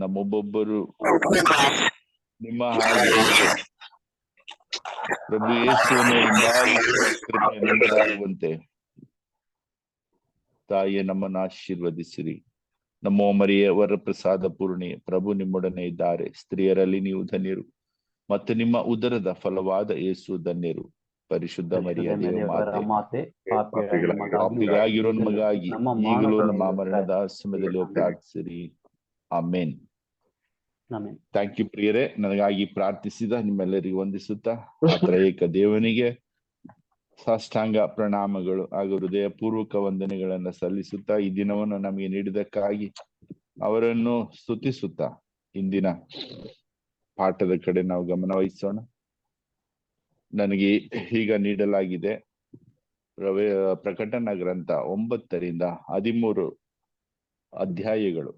ನಮ್ಮೊಬ್ಬೊಬ್ಬರು ನಿಮ್ಮ ಹಾಗೆ ಪ್ರಭು ಯೇಸುವನ್ನು ಹಿಂಬಾಲಿಸುವ ಕೃಪೆ ನಮ್ಮದಾಗುವಂತೆ ತಾಯಿಯೇ ನಮ್ಮನ್ನು ಆಶೀರ್ವದಿಸಿರಿ. ನಮ್ಮೋ ಮರಿಯ ವರ ಪ್ರಸಾದ ಪೂರ್ಣಿ, ಪ್ರಭು ನಿಮ್ಮೊಡನೆ ಇದ್ದಾರೆ, ಸ್ತ್ರೀಯರಲ್ಲಿ ನೀವು ಧನ್ಯರು ಮತ್ತು ನಿಮ್ಮ ಉದರದ ಫಲವಾದ ಯೇಸು ಧನ್ಯರು. ಪರಿಶುದ್ಧ ಮರಿಯ ದೇವಮಾತೆ, ಪಾಪಿಗಳಾಗಿರೋ ನಮಗಾಗಿ ಈಗಲೂ ನಮ್ಮ ಮರಣದ ಸಮಯದಲ್ಲಿ ಪ್ರಾರ್ಥಿಸಿರಿ. ಆಮೇನ್. ಥ್ಯಾಂಕ್ ಯು ಪ್ರಿಯರೇ, ನನಗಾಗಿ ಪ್ರಾರ್ಥಿಸಿದ ನಿಮ್ಮೆಲ್ಲರಿಗೂ ವಂದಿಸುತ್ತಾ ಏಕ ದೇವನಿಗೆ ಸಾಷ್ಟಾಂಗ ಪ್ರಣಾಮಗಳು ಹಾಗೂ ಹೃದಯ ಪೂರ್ವಕ ವಂದನೆಗಳನ್ನ ಸಲ್ಲಿಸುತ್ತಾ ಈ ದಿನವನ್ನು ನಮಗೆ ನೀಡಿದಕ್ಕಾಗಿ ಅವರನ್ನು ಸ್ತುತಿಸುತ್ತಾ ಇಂದಿನ ಪಾಠದ ಕಡೆ ನಾವು ಗಮನ ವಹಿಸೋಣ. ನನಗೆ ಈಗ ನೀಡಲಾಗಿದೆ ಪ್ರಕಟಣಾ ಗ್ರಂಥ 9ರಿಂದ 13 ಅಧ್ಯಾಯಗಳು.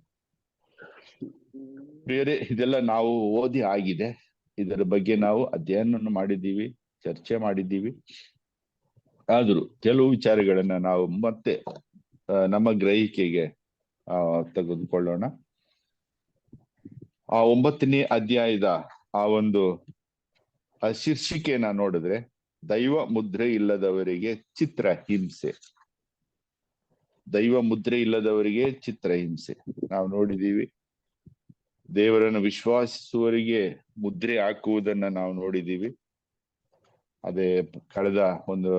ಬೇರೆ ಇದೆಲ್ಲ ನಾವು ಓದಿ ಆಗಿದೆ, ಇದರ ಬಗ್ಗೆ ನಾವು ಅಧ್ಯಯನ ಮಾಡಿದ್ದೀವಿ, ಚರ್ಚೆ ಮಾಡಿದ್ದೀವಿ. ಆದರೂ ಕೆಲವು ವಿಚಾರಗಳನ್ನ ನಾವು ಮತ್ತೆ ನಮ್ಮ ಗ್ರಹಿಕೆಗೆ ತೆಗೆದುಕೊಳ್ಳೋಣ. ಆ 9ನೇ ಅಧ್ಯಾಯದ ಆ ಒಂದು ಶೀರ್ಷಿಕೆಯನ್ನ ನೋಡಿದ್ರೆ, ದೈವ ಮುದ್ರೆ ಇಲ್ಲದವರಿಗೆ ಚಿತ್ರಹಿಂಸೆ. ದೈವ ಮುದ್ರೆ ಇಲ್ಲದವರಿಗೆ ಚಿತ್ರಹಿಂಸೆ ನಾವು ನೋಡಿದೀವಿ. ದೇವರನ್ನು ವಿಶ್ವಾಸಿಸುವವರಿಗೆ ಮುದ್ರೆ ಹಾಕುವುದನ್ನ ನಾವು ನೋಡಿದೀವಿ. ಅದೇ ಕಳೆದ ಒಂದು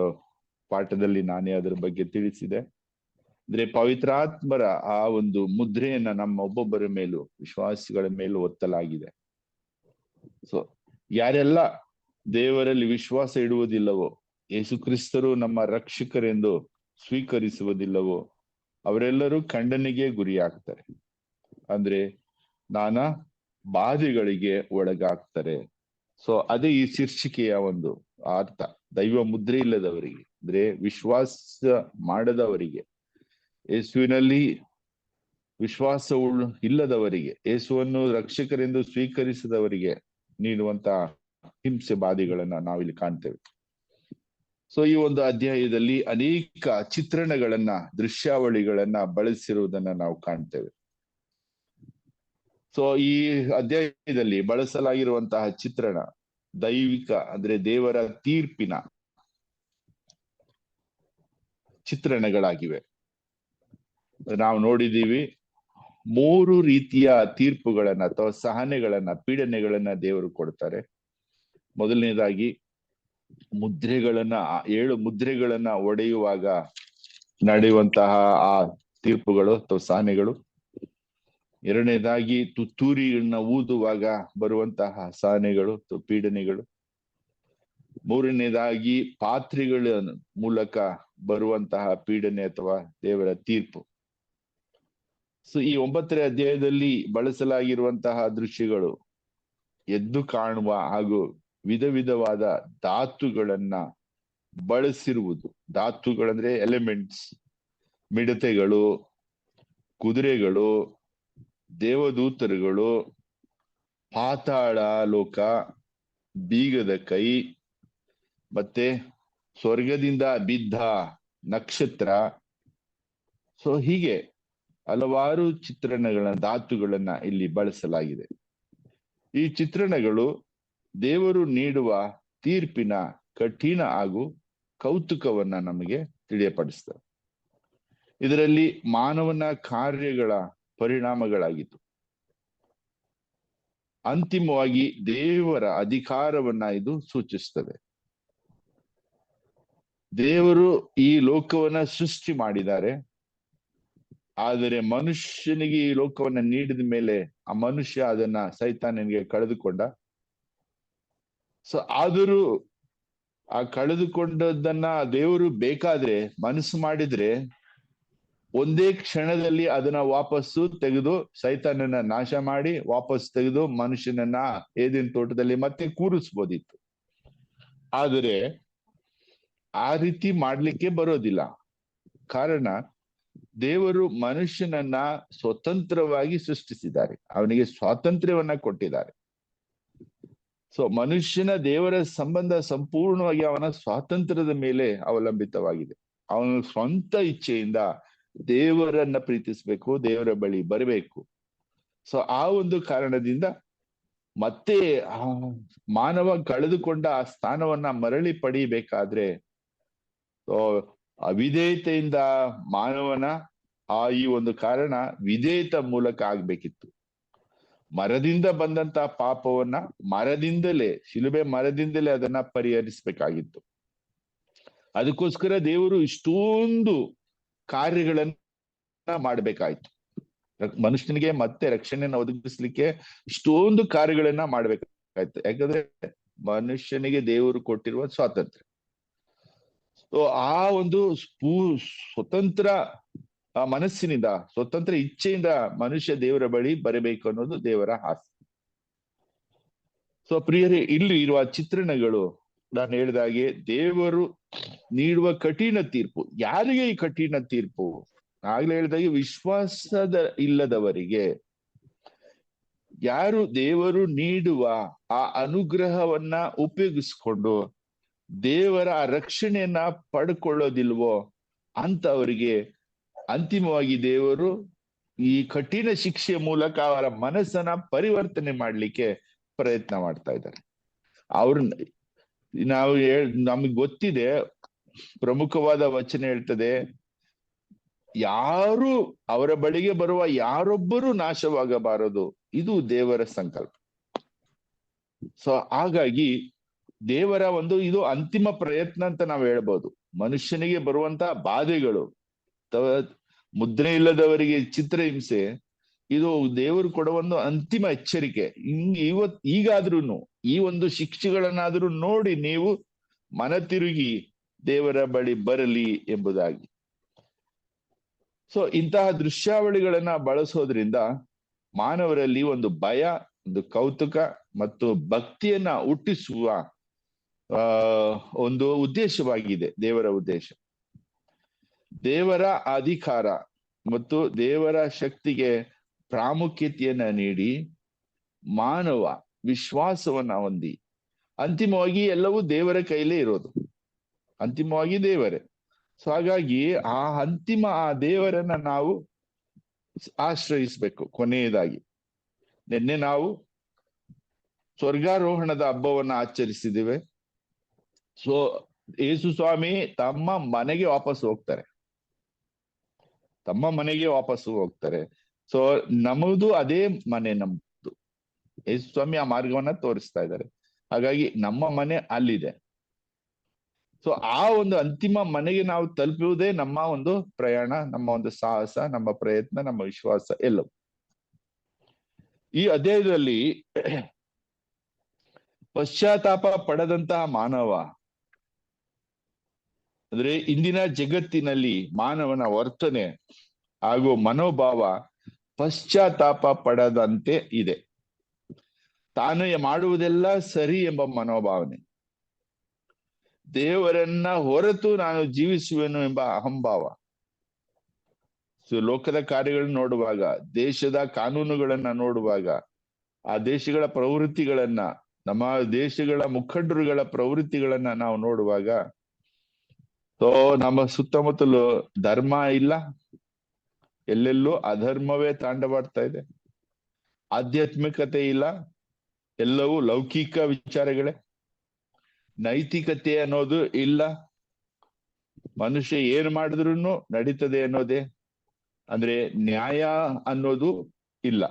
ಪಾಠದಲ್ಲಿ ನಾನೇ ಅದರ ಬಗ್ಗೆ ತಿಳಿಸಿದೆ. ಅಂದ್ರೆ ಪವಿತ್ರಾತ್ಮರ ಆ ಒಂದು ಮುದ್ರೆಯನ್ನ ನಮ್ಮ ಒಬ್ಬೊಬ್ಬರ ಮೇಲೂ, ವಿಶ್ವಾಸಿಗಳ ಮೇಲೂ ಒತ್ತಲಾಗಿದೆ. ಸೊ ಯಾರೆಲ್ಲ ದೇವರಲ್ಲಿ ವಿಶ್ವಾಸ ಇಡುವುದಿಲ್ಲವೋ, ಯೇಸು ಕ್ರಿಸ್ತರು ನಮ್ಮ ರಕ್ಷಕರೆಂದು ಸ್ವೀಕರಿಸುವುದಿಲ್ಲವೋ ಅವರೆಲ್ಲರೂ ಖಂಡನೆಗೆ ಗುರಿಯಾಗ್ತಾರೆ. ಅಂದ್ರೆ ನಾನಾ ಬಾಧೆಗಳಿಗೆ ಒಳಗಾಗ್ತಾರೆ. ಸೊ ಅದೇ ಈ ಶೀರ್ಷಿಕೆಯ ಒಂದು ಅರ್ಥ. ದೈವ ಮುದ್ರೆ ಇಲ್ಲದವರಿಗೆ ಅಂದ್ರೆ ವಿಶ್ವಾಸ ಮಾಡದವರಿಗೆ, ಯೇಸುವಿನಲ್ಲಿ ವಿಶ್ವಾಸ ಇಲ್ಲದವರಿಗೆ, ಯೇಸುವನ್ನು ರಕ್ಷಕರೆಂದು ಸ್ವೀಕರಿಸದವರಿಗೆ ನೀಡುವಂತಹ ಹಿಂಸೆ ಬಾಧೆಗಳನ್ನ ನಾವಿಲ್ಲಿ ಕಾಣ್ತೇವೆ. ಸೊ ಈ ಒಂದು ಅಧ್ಯಾಯದಲ್ಲಿ ಅನೇಕ ಚಿತ್ರಣಗಳನ್ನ, ದೃಶ್ಯಾವಳಿಗಳನ್ನ ಬಳಸಿರುವುದನ್ನ ನಾವು ಕಾಣ್ತೇವೆ. ಸೊ ಈ ಅಧ್ಯಾಯದಲ್ಲಿ ಬಳಸಲಾಗಿರುವಂತಹ ಚಿತ್ರಣ ದೈವಿಕ ಅಂದ್ರೆ ದೇವರ ತೀರ್ಪಿನ ಚಿತ್ರಣಗಳಾಗಿವೆ. ನಾವು ನೋಡಿದೀವಿ 3 ರೀತಿಯ ತೀರ್ಪುಗಳನ್ನ ಅಥವಾ ಸಹನೆಗಳನ್ನ, ಪೀಡನೆಗಳನ್ನ ದೇವರು ಕೊಡ್ತಾರೆ. ಮೊದಲನೇದಾಗಿ ಮುದ್ರೆಗಳನ್ನ, 7 ಮುದ್ರೆಗಳನ್ನ ಒಡೆಯುವಾಗ ನಡೆಯುವಂತಹ ಆ ತೀರ್ಪುಗಳು ಅಥವಾ ಸಹನೆಗಳು. ಎರಡನೇದಾಗಿ ತುತ್ತೂರಿಯನ್ನ ಊದುವಾಗ ಬರುವಂತಹ ಸಹನೆಗಳು ಅಥವಾ ಪೀಡನೆಗಳು. ಮೂರನೇದಾಗಿ ಪಾತ್ರೆಗಳ ಮೂಲಕ ಬರುವಂತಹ ಪೀಡನೆ ಅಥವಾ ದೇವರ ತೀರ್ಪು. ಸೊ ಈ 9ನೇ ಅಧ್ಯಾಯದಲ್ಲಿ ಬಳಸಲಾಗಿರುವಂತಹ ದೃಶ್ಯಗಳು ಎದ್ದು ಕಾಣುವ ಹಾಗೂ ವಿಧ ವಿಧವಾದ ಧಾತುಗಳನ್ನ ಬಳಸಿರುವುದು. ಧಾತುಗಳಂದ್ರೆ ಎಲಿಮೆಂಟ್ಸ್, ಮಿಡತೆಗಳು, ಕುದುರೆಗಳು, ದೇವದೂತರುಗಳು, ಪಾತಾಳ ಲೋಕ, ಬೀಗದ ಕೈ, ಮತ್ತೆ ಸ್ವರ್ಗದಿಂದ ಬಿದ್ದ ನಕ್ಷತ್ರ. ಸೊ ಹೀಗೆ ಹಲವಾರು ಚಿತ್ರಣಗಳನ್ನ, ಧಾತುಗಳನ್ನ ಇಲ್ಲಿ ಬಳಸಲಾಗಿದೆ. ಈ ಚಿತ್ರಣಗಳು ದೇವರು ನೀಡುವ ತೀರ್ಪಿನ ಕಠಿಣ ಹಾಗೂ ಕೌತುಕವನ್ನ ನಮಗೆ ತಿಳಿಯಪಡಿಸ್ತವೆ. ಇದರಲ್ಲಿ ಮಾನವನ ಕಾರ್ಯಗಳ ಪರಿಣಾಮಗಳಾಗಿತ್ತು. ಅಂತಿಮವಾಗಿ ದೇವರ ಅಧಿಕಾರವನ್ನ ಇದು ಸೂಚಿಸ್ತದೆ. ದೇವರು ಈ ಲೋಕವನ್ನ ಸೃಷ್ಟಿ ಮಾಡಿದ್ದಾರೆ, ಆದರೆ ಮನುಷ್ಯನಿಗೆ ಈ ಲೋಕವನ್ನ ನೀಡಿದ ಮೇಲೆ ಆ ಮನುಷ್ಯ ಅದನ್ನ ಸೈತಾನನಿಗೆ ಕಳೆದುಕೊಂಡ. ಸೊ ಆದರೂ ಆ ಕಳೆದುಕೊಂಡದ್ದನ್ನ ದೇವರು ಬೇಕಾದ್ರೆ, ಮನಸ್ಸು ಮಾಡಿದ್ರೆ ಒಂದೇ ಕ್ಷಣದಲ್ಲಿ ಅದನ್ನ ವಾಪಸ್ಸು ತೆಗೆದು, ಸೈತಾನನ ನಾಶ ಮಾಡಿ ವಾಪಸ್ ತೆಗೆದು ಮನುಷ್ಯನನ್ನ ಏದೆನ್ ತೋಟದಲ್ಲಿ ಮತ್ತೆ ಕೂರಿಸ್ಬೋದಿತ್ತು. ಆದರೆ ಆ ರೀತಿ ಮಾಡ್ಲಿಕ್ಕೆ ಬರೋದಿಲ್ಲ. ಕಾರಣ ದೇವರು ಮನುಷ್ಯನನ್ನ ಸ್ವತಂತ್ರವಾಗಿ ಸೃಷ್ಟಿಸಿದ್ದಾರೆ, ಅವನಿಗೆ ಸ್ವಾತಂತ್ರ್ಯವನ್ನ ಕೊಟ್ಟಿದ್ದಾರೆ. ಸೊ ಮನುಷ್ಯನ ದೇವರ ಸಂಬಂಧ ಸಂಪೂರ್ಣವಾಗಿ ಅವನ ಸ್ವಾತಂತ್ರ್ಯದ ಮೇಲೆ ಅವಲಂಬಿತವಾಗಿದೆ. ಅವನ ಸ್ವಂತ ಇಚ್ಛೆಯಿಂದ ದೇವರನ್ನ ಪ್ರೀತಿಸ್ಬೇಕು, ದೇವರ ಬಳಿ ಬರಬೇಕು. ಸೊ ಆ ಒಂದು ಕಾರಣದಿಂದ ಮತ್ತೆ ಆ ಮಾನವ ಕಳೆದುಕೊಂಡ ಆ ಸ್ಥಾನವನ್ನ ಮರಳಿ ಪಡಿಬೇಕಾದ್ರೆ ಅವಿಧೇಯತೆಯಿಂದ ಮಾನವನ ಈ ಒಂದು ಕಾರಣ ವಿಧೇಯತ ಮೂಲಕ ಆಗ್ಬೇಕಿತ್ತು. ಮರದಿಂದ ಬಂದಂತ ಪಾಪವನ್ನ ಶಿಲುಬೆ ಮರದಿಂದಲೇ ಅದನ್ನ ಪರಿಹರಿಸ್ಬೇಕಾಗಿತ್ತು. ಅದಕ್ಕೋಸ್ಕರ ದೇವರು ಇಷ್ಟೊಂದು ಕಾರ್ಯಗಳನ್ನ ಮಾಡ್ಬೇಕಾಯ್ತು. ಮನುಷ್ಯನಿಗೆ ಮತ್ತೆ ರಕ್ಷಣೆಯನ್ನು ಒದಗಿಸ್ಲಿಕ್ಕೆ ಇಷ್ಟೊಂದು ಕಾರ್ಯಗಳನ್ನ ಮಾಡ್ಬೇಕಾಯ್ತು. ಯಾಕಂದ್ರೆ ಮನುಷ್ಯನಿಗೆ ದೇವರು ಕೊಟ್ಟಿರುವ ಸ್ವಾತಂತ್ರ್ಯ. ಆ ಒಂದು ಸ್ವತಂತ್ರ ಮನಸ್ಸಿನಿಂದ, ಸ್ವತಂತ್ರ ಇಚ್ಛೆಯಿಂದ ಮನುಷ್ಯ ದೇವರ ಬಳಿ ಬರಬೇಕು ಅನ್ನೋದು ದೇವರ ಆಸೆ. ಸೊ ಪ್ರಿಯರೇ, ಇಲ್ಲಿ ಇರುವ ಚಿತ್ರಣಗಳು ನಾನು ಹೇಳಿದಾಗೆ ದೇವರು ನೀಡುವ ಕಠಿಣ ತೀರ್ಪು. ಯಾರಿಗೆ ಈ ಕಠಿಣ ತೀರ್ಪು? ಆಗ್ಲೇ ಹೇಳಿದಾಗೆ ವಿಶ್ವಾಸದ ಇಲ್ಲದವರಿಗೆ. ಯಾರು ದೇವರು ನೀಡುವ ಆ ಅನುಗ್ರಹವನ್ನ ಉಪಯೋಗಿಸ್ಕೊಂಡು ದೇವರ ರಕ್ಷಣೆಯನ್ನ ಪಡ್ಕೊಳ್ಳೋದಿಲ್ವೋ ಅಂತವರಿಗೆ ಅಂತಿಮವಾಗಿ ದೇವರು ಈ ಕಠಿಣ ಶಿಕ್ಷೆಯ ಮೂಲಕ ಅವರ ಮನಸ್ಸನ್ನ ಪರಿವರ್ತನೆ ಮಾಡ್ಲಿಕ್ಕೆ ಪ್ರಯತ್ನ ಮಾಡ್ತಾ ಇದ್ದಾರೆ. ನಮಗ್ ಗೊತ್ತಿದೆ, ಪ್ರಮುಖವಾದ ವಚನ ಹೇಳ್ತದೆ, ಯಾರು ಅವರ ಬಳಿಗೆ ಬರುವ ಯಾರೊಬ್ಬರು ನಾಶವಾಗಬಾರದು, ಇದು ದೇವರ ಸಂಕಲ್ಪ. ಸೊ ಹಾಗಾಗಿ ದೇವರ ಇದು ಅಂತಿಮ ಪ್ರಯತ್ನ ಅಂತ ನಾವು ಹೇಳ್ಬೋದು. ಮನುಷ್ಯನಿಗೆ ಬರುವಂತಹ ಬಾಧೆಗಳು, ಮುದ್ರೆ ಇಲ್ಲದವರಿಗೆ ಚಿತ್ರಹಿಂಸೆ, ಇದು ದೇವರು ಕೊಡುವ ಒಂದು ಅಂತಿಮ ಎಚ್ಚರಿಕೆ. ಈಗಾದ್ರೂ ಈ ಒಂದು ಶಿಕ್ಷೆಗಳನ್ನಾದ್ರೂ ನೋಡಿ ನೀವು ಮನ ತಿರುಗಿ ದೇವರ ಬಳಿ ಬರಲಿ ಎಂಬುದಾಗಿ. ಸೊ ಇಂತಹ ದೃಶ್ಯಾವಳಿಗಳನ್ನ ಬಳಸೋದ್ರಿಂದ ಮಾನವರಲ್ಲಿ ಒಂದು ಭಯ, ಒಂದು ಕೌತುಕ ಮತ್ತು ಭಕ್ತಿಯನ್ನ ಹುಟ್ಟಿಸುವ ಒಂದು ಉದ್ದೇಶವಾಗಿದೆ ದೇವರ ಉದ್ದೇಶ. ದೇವರ ಅಧಿಕಾರ ಮತ್ತು ದೇವರ ಶಕ್ತಿಗೆ ಪ್ರಾಮುಖ್ಯತೆಯನ್ನ ನೀಡಿ ಮಾನವ ವಿಶ್ವಾಸವನ್ನ ಹೊಂದಿ, ಅಂತಿಮವಾಗಿ ಎಲ್ಲವೂ ದೇವರ ಕೈಲೇ ಇರೋದು, ಅಂತಿಮವಾಗಿ ದೇವರೇ. ಸೊ ಹಾಗಾಗಿ ಆ ದೇವರನ್ನ ನಾವು ಆಶ್ರಯಿಸ್ಬೇಕು. ಕೊನೆಯದಾಗಿ ನಿನ್ನೆ ನಾವು ಸ್ವರ್ಗಾರೋಹಣದ ಹಬ್ಬವನ್ನ ಆಚರಿಸಿದ್ದೇವೆ. ಸೊ ಯೇಸು ಸ್ವಾಮಿ ತಮ್ಮ ಮನೆಗೆ ವಾಪಸ್ ಹೋಗ್ತಾರೆ. ಸೊ ನಮ್ಮದು ಅದೇ ಮನೆ, ನಮ್ದು. ಯೇಸು ಸ್ವಾಮಿ ಆ ಮಾರ್ಗವನ್ನ ತೋರಿಸ್ತಾ ಇದ್ದಾರೆ. ಹಾಗಾಗಿ ನಮ್ಮ ಮನೆ ಅಲ್ಲಿದೆ. ಸೊ ಆ ಒಂದು ಅಂತಿಮ ಮನೆಗೆ ನಾವು ತಲುಪುವುದೇ ನಮ್ಮ ಒಂದು ಪ್ರಯಾಣ, ನಮ್ಮ ಒಂದು ಸಾಹಸ, ನಮ್ಮ ಪ್ರಯತ್ನ, ನಮ್ಮ ವಿಶ್ವಾಸ ಎಲ್ಲವೂ. ಈ ಅಧ್ಯಾಯದಲ್ಲಿ ಪಶ್ಚಾತ್ತಾಪ ಪಡೆದಂತಹ ಮಾನವ, ಅಂದ್ರೆ ಇಂದಿನ ಜಗತ್ತಿನಲ್ಲಿ ಮಾನವನ ವರ್ತನೆ ಹಾಗೂ ಮನೋಭಾವ ಪಶ್ಚಾತ್ತಾಪ ಪಡದಂತೆ ಇದೆ. ತಾನು ಮಾಡುವುದೆಲ್ಲ ಸರಿ ಎಂಬ ಮನೋಭಾವನೆ, ದೇವರನ್ನ ಹೊರತು ನಾನು ಜೀವಿಸುವೆನು ಎಂಬ ಅಹಂಭಾವ. ಸೊ ಲೋಕದ ಕಾರ್ಯಗಳನ್ನ ನೋಡುವಾಗ, ದೇಶದ ಕಾನೂನುಗಳನ್ನ ನೋಡುವಾಗ, ಆ ದೇಶಗಳ ಪ್ರವೃತ್ತಿಗಳನ್ನ, ನಮ್ಮ ದೇಶಗಳ ಮುಖಂಡರುಗಳ ಪ್ರವೃತ್ತಿಗಳನ್ನ ನಾವು ನೋಡುವಾಗ, ಸೊ ನಮ್ಮ ಸುತ್ತಮುತ್ತಲು ಧರ್ಮ ಇಲ್ಲ, ಎಲ್ಲೆಲ್ಲೂ ಅಧರ್ಮವೇ ತಾಂಡವಾಡ್ತಾ ಇದೆ. ಆಧ್ಯಾತ್ಮಿಕತೆ ಇಲ್ಲ, ಎಲ್ಲವೂ ಲೌಕಿಕ ವಿಚಾರಗಳೇ. ನೈತಿಕತೆ ಅನ್ನೋದು ಇಲ್ಲ. ಮನುಷ್ಯ ಏನ್ ಮಾಡಿದ್ರು ನಡೀತದೆ ಅನ್ನೋದೇ, ಅಂದ್ರೆ ನ್ಯಾಯ ಅನ್ನೋದು ಇಲ್ಲ.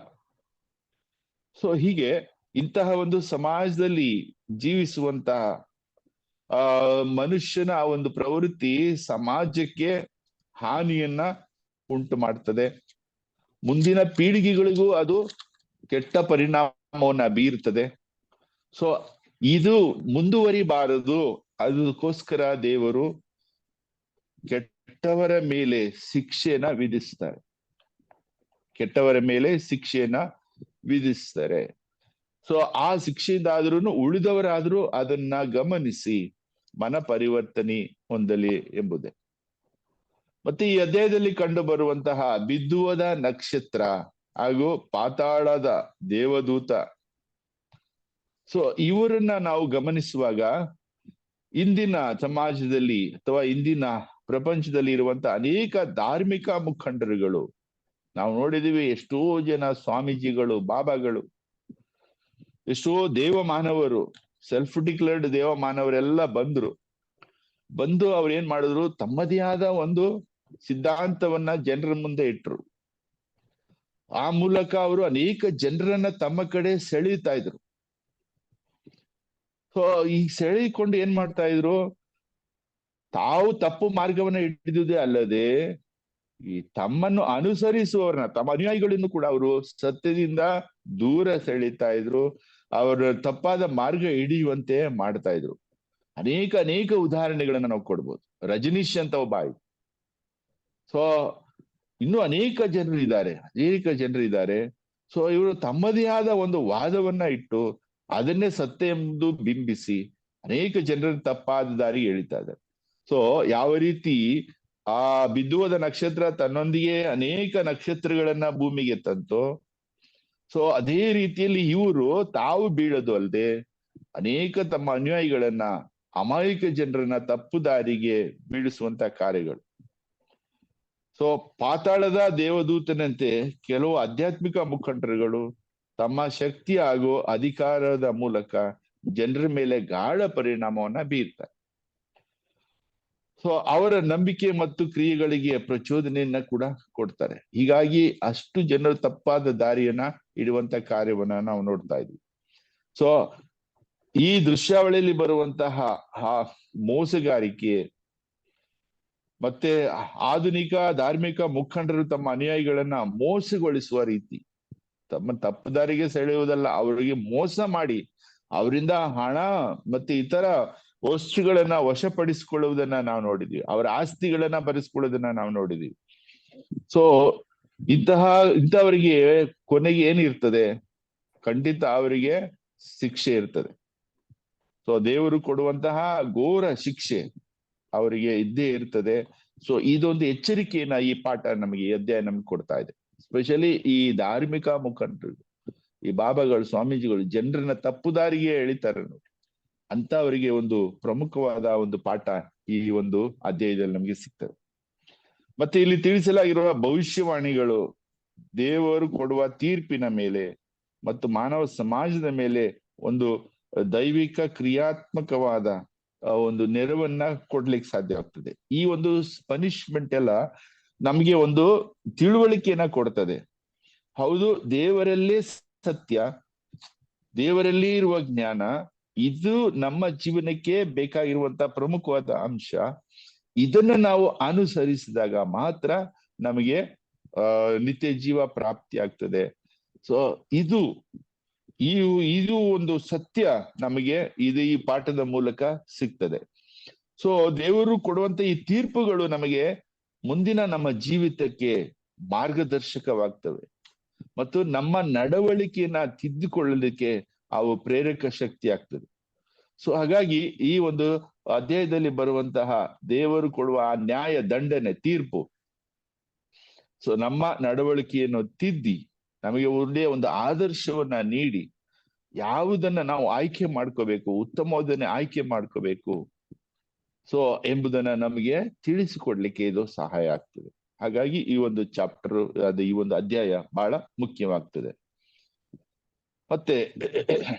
ಸೊ ಹೀಗೆ ಇಂತಹ ಒಂದು ಸಮಾಜದಲ್ಲಿ ಜೀವಿಸುವಂತಹ ಮನುಷ್ಯನ ಆ ಒಂದು ಪ್ರವೃತ್ತಿ ಸಮಾಜಕ್ಕೆ ಹಾನಿಯನ್ನ ಉಂಟು ಮಾಡ್ತದೆ. ಮುಂದಿನ ಪೀಳಿಗೆಗಳಿಗೂ ಅದು ಕೆಟ್ಟ ಪರಿಣಾಮವನ್ನ ಬೀರ್ತದೆ. ಸೊ ಇದು ಮುಂದುವರಿಬಾರದು. ಅದಕ್ಕೋಸ್ಕರ ದೇವರು ಕೆಟ್ಟವರ ಮೇಲೆ ಶಿಕ್ಷೆಯನ್ನ ವಿಧಿಸ್ತಾರೆ. ಸೊ ಆ ಶಿಕ್ಷೆಯಿಂದ ಉಳಿದವರಾದ್ರೂ ಅದನ್ನ ಗಮನಿಸಿ ಮನ ಪರಿವರ್ತನೆ ಹೊಂದಲಿ ಎಂಬುದೇ. ಮತ್ತೆ ಈ ಅಧ್ಯಾಯದಲ್ಲಿ ಕಂಡು ಬರುವಂತಹ ಬಿದ್ದುವದ ನಕ್ಷತ್ರ ಹಾಗೂ ಪಾತಾಳದ ದೇವದೂತ, ಸೊ ಇವರನ್ನ ನಾವು ಗಮನಿಸುವಾಗ ಇಂದಿನ ಸಮಾಜದಲ್ಲಿ ಅಥವಾ ಇಂದಿನ ಪ್ರಪಂಚದಲ್ಲಿ ಇರುವಂತಹ ಅನೇಕ ಧಾರ್ಮಿಕ ಮುಖಂಡರುಗಳು ನಾವು ನೋಡಿದೀವಿ ಎಷ್ಟೋ ಜನ ಸ್ವಾಮೀಜಿಗಳು, ಬಾಬಾಗಳು, ಎಷ್ಟೋ ದೇವ ಮಾನವರು, ಸೆಲ್ಫ್ ಡಿಕ್ಲೇರ್ಡ್ ದೇವ ಮಾನವರೆಲ್ಲ ಬಂದು ಅವ್ರು ಏನ್ ಮಾಡಿದ್ರು, ತಮ್ಮದೇ ಆದ ಒಂದು ಸಿದ್ಧಾಂತವನ್ನ ಜನರ ಮುಂದೆ ಇಟ್ರು. ಆ ಮೂಲಕ ಅವರು ಅನೇಕ ಜನರನ್ನ ತಮ್ಮ ಕಡೆ ಸೆಳೀತಾ ಇದ್ರು. ಸೊ ಈ ಸೆಳೆಕೊಂಡು ಏನ್ ಮಾಡ್ತಾ ಇದ್ರು, ತಾವು ತಪ್ಪು ಮಾರ್ಗವನ್ನ ಹಿಡಿದುದೇ ಅಲ್ಲದೆ ಈ ತಮ್ಮನ್ನು ಅನುಸರಿಸುವವರನ್ನ, ತಮ್ಮ ಅನುಯಾಯಿಗಳನ್ನು ಕೂಡ ಅವರು ಸತ್ಯದಿಂದ ದೂರ ಸೆಳೀತಾ ಇದ್ರು. ಅವರ ತಪ್ಪಾದ ಮಾರ್ಗ ಹಿಡಿಯುವಂತೆ ಮಾಡ್ತಾ ಇದ್ರು. ಅನೇಕ ಉದಾಹರಣೆಗಳನ್ನ ನಾವು ಕೊಡ್ಬೋದು. ರಜನೀಶ್ ಅಂತ ಒಬ್ಬ ಆಯ್ತು. ಸೊ ಇನ್ನೂ ಅನೇಕ ಜನರಿದ್ದಾರೆ. ಸೊ ಇವರು ತಮ್ಮದೇ ಆದ ಒಂದು ವಾದವನ್ನ ಇಟ್ಟು ಅದನ್ನೇ ಸತ್ಯ ಎಂದು ಬಿಂಬಿಸಿ ಅನೇಕ ಜನರನ್ನು ತಪ್ಪಾದ ದಾರಿ ಎಳಿತಾ ಇದ್ದಾರೆ. ಸೊ ಯಾವ ರೀತಿ ಆ ಬಿದ್ದುವದ ನಕ್ಷತ್ರ ತನ್ನೊಂದಿಗೆ ಅನೇಕ ನಕ್ಷತ್ರಗಳನ್ನ ಭೂಮಿಗೆ ತಂತೋ, ಸೊ ಅದೇ ರೀತಿಯಲ್ಲಿ ಇವರು ತಾವು ಬೀಳೋದು ಅಲ್ಲದೆ ಅನೇಕ ತಮ್ಮ ಅನುಯಾಯಿಗಳನ್ನ, ಅಮಾಯಕ ಜನರನ್ನ ತಪ್ಪು ದಾರಿಗೆ ಬೀಳಿಸುವಂತ ಕಾರ್ಯಗಳು. ಸೊ ಪಾತಾಳದ ದೇವದೂತನಂತೆ ಕೆಲವು ಆಧ್ಯಾತ್ಮಿಕ ಮುಖಂಡರುಗಳು ತಮ್ಮ ಶಕ್ತಿ ಹಾಗೂ ಅಧಿಕಾರದ ಮೂಲಕ ಜನರ ಮೇಲೆ ಗಾಢ ಪರಿಣಾಮವನ್ನ ಬೀರ್ತಾರೆ. ಸೊ ಅವರ ನಂಬಿಕೆ ಮತ್ತು ಕ್ರಿಯೆಗಳಿಗೆ ಪ್ರಚೋದನೆಯನ್ನ ಕೂಡ ಕೊಡ್ತಾರೆ. ಹೀಗಾಗಿ ಅಷ್ಟು ಜನರು ತಪ್ಪಾದ ದಾರಿಯನ್ನ ಇಡುವಂತ ಕಾರ್ಯವನ್ನ ನಾವು ನೋಡ್ತಾ ಇದ್ವಿ. ಸೊ ಈ ದೃಶ್ಯಾವಳಿಯಲ್ಲಿ ಬರುವಂತಹ ಮೋಸಗಾರಿಕೆ ಮತ್ತೆ ಆಧುನಿಕ ಧಾರ್ಮಿಕ ಮುಖಂಡರು ತಮ್ಮ ಅನುಯಾಯಿಗಳನ್ನ ಮೋಸಗೊಳಿಸುವ ರೀತಿ, ತಮ್ಮ ತಪ್ಪು ದಾರಿಗೆ ಸೆಳೆಯುವುದಲ್ಲ, ಅವರಿಗೆ ಮೋಸ ಮಾಡಿ ಅವರಿಂದ ಹಣ ಮತ್ತೆ ಇತರ ವಸ್ತುಗಳನ್ನ ವಶಪಡಿಸಿಕೊಳ್ಳುವುದನ್ನ ನಾವು ನೋಡಿದ್ವಿ. ಅವರ ಆಸ್ತಿಗಳನ್ನ ಬರೆಸ್ಕೊಳ್ಳೋದನ್ನ ನಾವು ನೋಡಿದ್ವಿ. ಸೊ ಇಂಥವರಿಗೆ ಕೊನೆಗೆ ಏನಿರ್ತದೆ, ಖಂಡಿತ ಅವರಿಗೆ ಶಿಕ್ಷೆ ಇರ್ತದೆ. ಸೊ ದೇವರು ಕೊಡುವಂತಹ ಘೋರ ಶಿಕ್ಷೆ ಅವರಿಗೆ ಇದ್ದೇ ಇರ್ತದೆ. ಸೊ ಇದೊಂದು ಎಚ್ಚರಿಕೆಯನ್ನ ಈ ಪಾಠ ನಮಗೆ, ಈ ಅಧ್ಯಾಯ ನಮ್ಗೆ ಕೊಡ್ತಾ ಇದೆ. ಸ್ಪೆಷಲಿ ಈ ಧಾರ್ಮಿಕ ಮುಖಂಡರು, ಈ ಬಾಬಾಗಳು, ಸ್ವಾಮೀಜಿಗಳು ಜನರನ್ನ ತಪ್ಪು ದಾರಿಗೆ ಎಳಿತಾರೆ ನೋಡಿ, ಅಂತ ಅವರಿಗೆ ಒಂದು ಪ್ರಮುಖವಾದ ಒಂದು ಪಾಠ ಈ ಒಂದು ಅಧ್ಯಾಯದಲ್ಲಿ ನಮಗೆ ಸಿಗ್ತದೆ. ಮತ್ತೆ ಇಲ್ಲಿ ತಿಳಿಸಲಾಗಿರುವ ಭವಿಷ್ಯವಾಣಿಗಳು ದೇವರು ಕೊಡುವ ತೀರ್ಪಿನ ಮೇಲೆ ಮತ್ತು ಮಾನವ ಸಮಾಜದ ಮೇಲೆ ಒಂದು ದೈವಿಕ ಕ್ರಿಯಾತ್ಮಕವಾದ ಒಂದು ನೆರವನ್ನ ಕೊಡ್ಲಿಕ್ಕೆ ಸಾಧ್ಯವಾಗ್ತದೆ. ಈ ಒಂದು ಪನಿಷ್ಮೆಂಟ್ ಎಲ್ಲ ನಮ್ಗೆ ಒಂದು ತಿಳುವಳಿಕೆಯನ್ನ ಕೊಡ್ತದೆ. ಹೌದು, ದೇವರಲ್ಲೇ ಸತ್ಯ, ದೇವರಲ್ಲಿ ಇರುವ ಜ್ಞಾನ, ಇದು ನಮ್ಮ ಜೀವನಕ್ಕೆ ಬೇಕಾಗಿರುವಂತ ಪ್ರಮುಖವಾದ ಅಂಶ. ಇದನ್ನ ನಾವು ಅನುಸರಿಸಿದಾಗ ಮಾತ್ರ ನಮಗೆ ನಿತ್ಯ ಜೀವ ಪ್ರಾಪ್ತಿ ಆಗ್ತದೆ. ಸೊ ಇದು ಒಂದು ಸತ್ಯ ನಮಗೆ ಈ ಪಾಠದ ಮೂಲಕ ಸಿಗ್ತದೆ. ಸೊ ದೇವರು ಕೊಡುವಂತ ಈ ತೀರ್ಪುಗಳು ನಮಗೆ ಮುಂದಿನ ನಮ್ಮ ಜೀವಿತಕ್ಕೆ ಮಾರ್ಗದರ್ಶಕವಾಗ್ತವೆ ಮತ್ತು ನಮ್ಮ ನಡವಳಿಕೆಯನ್ನ ತಿದ್ದುಕೊಳ್ಳಲಿಕ್ಕೆ ಅವು ಪ್ರೇರಕ ಶಕ್ತಿ ಆಗ್ತದೆ. ಸೊ ಹಾಗಾಗಿ ಈ ಒಂದು ಅಧ್ಯಾಯದಲ್ಲಿ ಬರುವಂತಹ ದೇವರು ಕೊಡುವ ಆ ನ್ಯಾಯ, ದಂಡನೆ, ತೀರ್ಪು, ಸೊ ನಮ್ಮ ನಡವಳಿಕೆಯನ್ನು ತಿದ್ದಿ ನಮಗೆ ಒಳ್ಳೆಯ ಒಂದು ಆದರ್ಶವನ್ನ ನೀಡಿ ಯಾವುದನ್ನ ನಾವು ಆಯ್ಕೆ ಮಾಡ್ಕೋಬೇಕು, ಉತ್ತಮವಾದನ್ನೇ ಆಯ್ಕೆ ಮಾಡ್ಕೋಬೇಕು ಸೊ ಎಂಬುದನ್ನ ನಮಗೆ ತಿಳಿಸಿಕೊಡ್ಲಿಕ್ಕೆ ಇದು ಸಹಾಯ ಆಗ್ತದೆ. ಹಾಗಾಗಿ ಈ ಒಂದು ಚಾಪ್ಟರ್, ಈ ಒಂದು ಅಧ್ಯಾಯ ಬಹಳ ಮುಖ್ಯವಾಗ್ತದೆ. ಮತ್ತೆ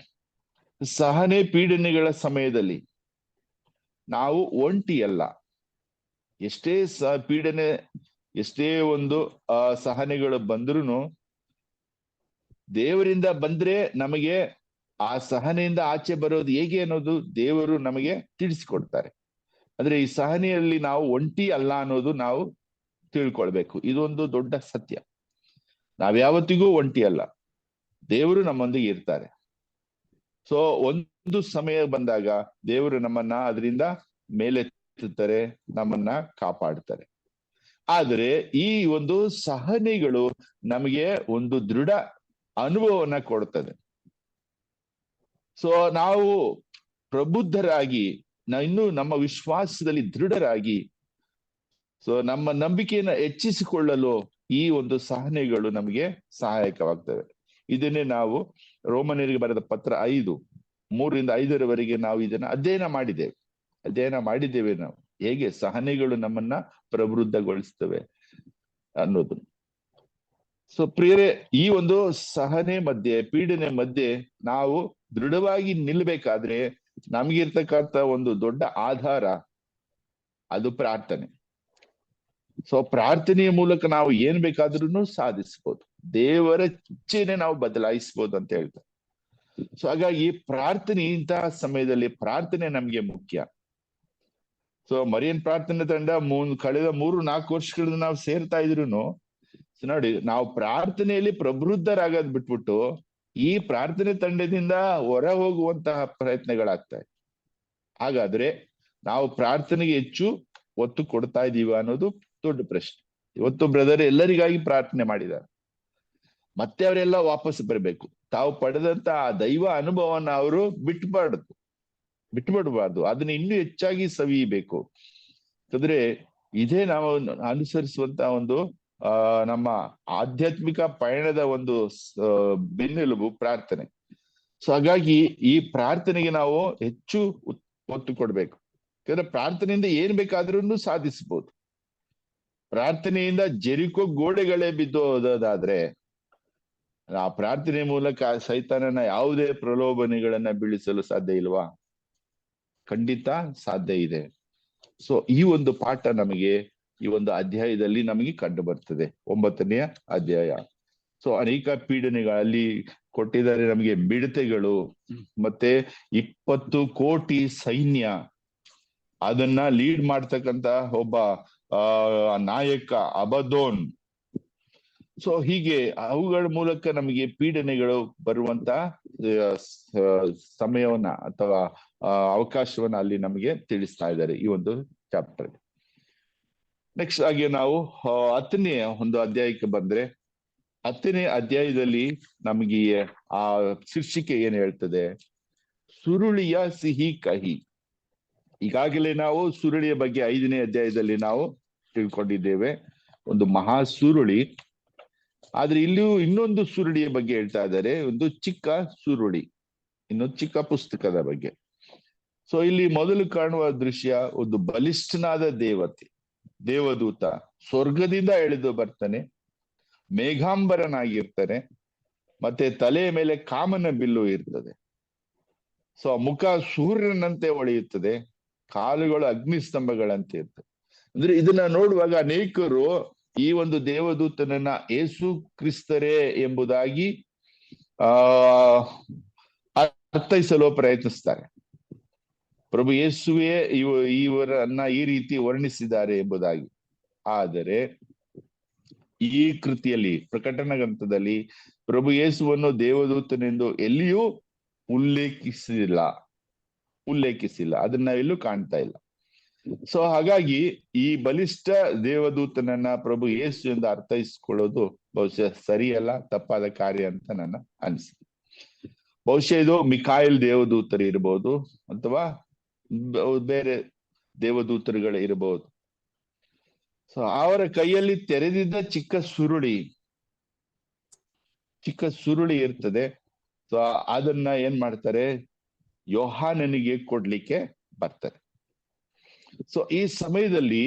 ಸಹನೆ ಪೀಡನೆಗಳ ಸಮಯದಲ್ಲಿ ನಾವು ಒಂಟಿಯಲ್ಲ. ಎಷ್ಟೇ ಪೀಡನೆ, ಎಷ್ಟೇ ಒಂದು ಸಹನೆಗಳು ಬಂದ್ರೂ ದೇವರಿಂದ ಬಂದ್ರೆ ನಮಗೆ ಆ ಸಹನೆಯಿಂದ ಆಚೆ ಬರೋದು ಹೇಗೆ ಅನ್ನೋದು ದೇವರು ನಮಗೆ ತಿಳಿಸಿಕೊಡ್ತಾರೆ. ಅಂದ್ರೆ ಈ ಸಹನೆಯಲ್ಲಿ ನಾವು ಒಂಟಿ ಅಲ್ಲ ಅನ್ನೋದು ನಾವು ತಿಳ್ಕೊಳ್ಬೇಕು. ಇದೊಂದು ದೊಡ್ಡ ಸತ್ಯ. ನಾವ್ಯಾವತ್ತಿಗೂ ಒಂಟಿ ಅಲ್ಲ, ದೇವರು ನಮ್ಮೊಂದಿಗೆ ಇರ್ತಾರೆ. ಸೊ ಒಂದು ಸಮಯ ಬಂದಾಗ ದೇವರು ನಮ್ಮನ್ನ ಅದರಿಂದ ಮೇಲೆತ್ತುತ್ತಾರೆ, ನಮ್ಮನ್ನ ಕಾಪಾಡ್ತಾರೆ. ಆದರೆ ಈ ಒಂದು ಸಹನೆಗಳು ನಮಗೆ ಒಂದು ದೃಢ ಅನುಭವವನ್ನ ಕೊಡ್ತದೆ. ಸೊ ನಾವು ಪ್ರಬುದ್ಧರಾಗಿ, ಇನ್ನು ನಮ್ಮ ವಿಶ್ವಾಸದಲ್ಲಿ ದೃಢರಾಗಿ, ಸೊ ನಮ್ಮ ನಂಬಿಕೆಯನ್ನ ಹೆಚ್ಚಿಸಿಕೊಳ್ಳಲು ಈ ಒಂದು ಸಹನೆಗಳು ನಮಗೆ ಸಹಾಯಕವಾಗ್ತವೆ. ಇದನ್ನೇ ನಾವು ರೋಮನರಿಗೆ ಬರೆದ ಪತ್ರ 5:3-5 ನಾವು ಇದನ್ನ ಅಧ್ಯಯನ ಮಾಡಿದ್ದೇವೆ ನಾವು, ಹೇಗೆ ಸಹನೆಗಳು ನಮ್ಮನ್ನ ಪ್ರಬುದ್ಧಗೊಳಿಸ್ತವೆ ಅನ್ನೋದು. ಸೊ ಪ್ರಿಯರೇ, ಈ ಒಂದು ಸಹನೆ ಮಧ್ಯೆ, ಪೀಡನೆ ಮಧ್ಯೆ ನಾವು ದೃಢವಾಗಿ ನಿಲ್ಬೇಕಾದ್ರೆ ನಮ್ಗಿರ್ತಕ್ಕಂಥ ಒಂದು ದೊಡ್ಡ ಆಧಾರ ಅದು ಪ್ರಾರ್ಥನೆ. ಸೊ ಪ್ರಾರ್ಥನೆಯ ಮೂಲಕ ನಾವು ಏನ್ ಬೇಕಾದ್ರೂ ಸಾಧಿಸ್ಬೋದು, ದೇವರ ಇಚ್ಛೆನೆ ನಾವು ಬದಲಾಯಿಸ್ಬೋದು ಅಂತ ಹೇಳ್ತಾರೆ. ಸೊ ಹಾಗಾಗಿ ಪ್ರಾರ್ಥನೆ, ಇಂತಹ ಸಮಯದಲ್ಲಿ ಪ್ರಾರ್ಥನೆ ನಮ್ಗೆ ಮುಖ್ಯ. ಸೊ ಮರಿಯನ್ ಪ್ರಾರ್ಥನೆ ತಂಡ ಕಳೆದ 3-4 ವರ್ಷಗಳಿಂದ ನಾವು ಸೇರ್ತಾ ಇದ್ರು ನೋಡಿ, ನಾವು ಪ್ರಾರ್ಥನೆಯಲ್ಲಿ ಪ್ರಬುದ್ಧರಾಗೋದ್ ಬಿಟ್ಬಿಟ್ಟು ಈ ಪ್ರಾರ್ಥನೆ ತಂಡದಿಂದ ಹೊರ ಹೋಗುವಂತಹ ಪ್ರಯತ್ನಗಳಾಗ್ತವೆ. ಹಾಗಾದ್ರೆ ನಾವು ಪ್ರಾರ್ಥನೆಗೆ ಹೆಚ್ಚು ಒತ್ತು ಕೊಡ್ತಾ ಇದೀವ ಅನ್ನೋದು ದೊಡ್ಡ ಪ್ರಶ್ನೆ. ಇವತ್ತು ಬ್ರದರ್ ಎಲ್ಲರಿಗಾಗಿ ಪ್ರಾರ್ಥನೆ ಮಾಡಿದ್ದಾರೆ, ಮತ್ತೆ ಅವರೆಲ್ಲ ವಾಪಸ್ ಬರ್ಬೇಕು. ತಾವು ಪಡೆದಂತ ಆ ದೈವ ಅನುಭವನ ಅವರು ಬಿಟ್ಬಿಡಬಾರ್ದು, ಅದನ್ನ ಇನ್ನೂ ಹೆಚ್ಚಾಗಿ ಸವಿಯಬೇಕು. ಯಾಕಂದ್ರೆ ಇದೇ ನಾವು ಅನುಸರಿಸುವಂತ ಒಂದು ನಮ್ಮ ಆಧ್ಯಾತ್ಮಿಕ ಪಯಣದ ಒಂದು ಬೆನ್ನೆಲುಬು ಪ್ರಾರ್ಥನೆ. ಸೊ ಹಾಗಾಗಿ ಈ ಪ್ರಾರ್ಥನೆಗೆ ನಾವು ಹೆಚ್ಚು ಒತ್ತು ಕೊಡ್ಬೇಕು. ಯಾಕಂದ್ರೆ ಪ್ರಾರ್ಥನೆಯಿಂದ ಏನ್ ಬೇಕಾದ್ರೂ ಸಾಧಿಸಬಹುದು. ಪ್ರಾರ್ಥನೆಯಿಂದ ಜೆರಿಕೋ ಗೋಡೆಗಳೇ ಬಿದ್ದೋದಾದ್ರೆ ಆ ಪ್ರಾರ್ಥನೆ ಮೂಲಕ ಸೈತಾನನ ಯಾವುದೇ ಪ್ರಲೋಭನೆಗಳನ್ನ ಬೀಳಿಸಲು ಸಾಧ್ಯ ಇಲ್ವಾ? ಖಂಡಿತ ಸಾಧ್ಯ ಇದೆ. ಸೊ ಈ ಒಂದು ಪಾಠ ನಮಗೆ ಈ ಒಂದು ಅಧ್ಯಾಯದಲ್ಲಿ ನಮಗೆ ಕಂಡು ಬರ್ತದೆ, 9ನೇ ಅಧ್ಯಾಯ. ಸೊ ಅನೇಕ ಪೀಡನೆಗಳಲ್ಲಿ ಕೊಟ್ಟಿದ್ದಾರೆ ನಮಗೆ, ಮಿಡತೆಗಳು, ಮತ್ತೆ 20 ಕೋಟಿ ಸೈನ್ಯ, ಅದನ್ನ ಲೀಡ್ ಮಾಡ್ತಕ್ಕಂತ ಒಬ್ಬ ನಾಯಕ ಅಬದೋನ್. ಸೊ ಹೀಗೆ ಅವುಗಳ ಮೂಲಕ ನಮಗೆ ಪೀಡನೆಗಳು ಬರುವಂತ ಸಮಯವನ್ನ ಅಥವಾ ಅವಕಾಶವನ್ನ ಅಲ್ಲಿ ನಮಗೆ ತಿಳಿಸ್ತಾ ಇದ್ದಾರೆ ಈ ಒಂದು ಚಾಪ್ಟರ್. ನೆಕ್ಸ್ಟ್ ಹಾಗೆ ನಾವು 10ನೇ ಒಂದು ಅಧ್ಯಾಯಕ್ಕೆ ಬಂದ್ರೆ, 10ನೇ ಅಧ್ಯಾಯದಲ್ಲಿ ನಮಗೆ ಆ ಶೀರ್ಷಿಕೆ ಏನ್ ಹೇಳ್ತದೆ? ಸುರುಳಿಯ ಸಿಹಿ ಕಹಿ. ಈಗಾಗಲೇ ನಾವು ಸುರುಳಿಯ ಬಗ್ಗೆ 5ನೇ ಅಧ್ಯಾಯದಲ್ಲಿ ನಾವು ತಿಳ್ಕೊಂಡಿದ್ದೇವೆ, ಒಂದು ಮಹಾ ಸುರುಳಿ. ಆದ್ರೆ ಇಲ್ಲಿಯೂ ಇನ್ನೊಂದು ಸುರುಳಿಯ ಬಗ್ಗೆ ಹೇಳ್ತಾ ಇದ್ದಾರೆ, ಒಂದು ಚಿಕ್ಕ ಸುರುಳಿ, ಇನ್ನೊಂದು ಚಿಕ್ಕ ಪುಸ್ತಕದ ಬಗ್ಗೆ. ಸೊ ಇಲ್ಲಿ ಮೊದಲು ಕಾಣುವ ದೃಶ್ಯ, ಒಂದು ಬಲಿಷ್ಠನಾದ ದೇವದೂತ ಸ್ವರ್ಗದಿಂದ ಇಳಿದು ಬರ್ತಾನೆ, ಮೇಘಾಂಬರನಾಗಿರ್ತಾನೆ, ಮತ್ತೆ ತಲೆಯ ಮೇಲೆ ಕಾಮನ ಬಿಲ್ಲು ಇರ್ತದೆ. ಸೊ ಮುಖ ಸೂರ್ಯನಂತೆ ಹೊಳೆಯುತ್ತದೆ, ಕಾಲುಗಳು ಅಗ್ನಿಸ್ತಂಭಗಳಂತೆ ಇರ್ತದೆ. ಅಂದ್ರೆ ಇದನ್ನ ನೋಡುವಾಗ ಅನೇಕರು ಈ ಒಂದು ದೇವದೂತನನ್ನ ಏಸು ಕ್ರಿಸ್ತರೇ ಎಂಬುದಾಗಿ ಅರ್ಥೈಸಲು ಪ್ರಯತ್ನಿಸ್ತಾರೆ. ಪ್ರಭು ಯೇಸುವೆ ಇವರನ್ನ ಈ ರೀತಿ ವರ್ಣಿಸಿದ್ದಾರೆ ಎಂಬುದಾಗಿ. ಆದರೆ ಈ ಕೃತಿಯಲ್ಲಿ, ಪ್ರಕಟಣಾ ಗ್ರಂಥದಲ್ಲಿ ಪ್ರಭು ಯೇಸುವನ್ನು ದೇವದೂತನೆಂದು ಎಲ್ಲಿಯೂ ಉಲ್ಲೇಖಿಸಿಲ್ಲ, ಅದನ್ನ ಎಲ್ಲೂ ಕಾಣ್ತಾ ಇಲ್ಲ. ಸೊ ಹಾಗಾಗಿ ಈ ಬಲಿಷ್ಠ ದೇವದೂತನನ್ನ ಪ್ರಭು ಯೇಸು ಎಂದು ಅರ್ಥೈಸಿಕೊಳ್ಳೋದು ಬಹುಶಃ ಸರಿಯಲ್ಲ, ತಪ್ಪಾದ ಕಾರ್ಯ ಅಂತ ನನ್ನ ಅನಿಸಿಕೆ. ಬಹುಶಃ ಇದು ಮಿಕಾಯಲ್ ದೇವದೂತರು ಇರಬಹುದು, ಅಥವಾ ಬೇರೆ ದೇವದೂತರುಗಳು ಇರಬಹುದು. ಸೊ ಅವರ ಕೈಯಲ್ಲಿ ತೆರೆದಿದ್ದ ಚಿಕ್ಕ ಸುರುಳಿ ಇರ್ತದೆ. ಸೊ ಅದನ್ನ ಏನ್ ಮಾಡ್ತಾರೆ? ಯೋಹಾನನಿಗೆ ಕೊಡ್ಲಿಕ್ಕೆ ಬರ್ತಾರೆ. ಸೊ ಈ ಸಮಯದಲ್ಲಿ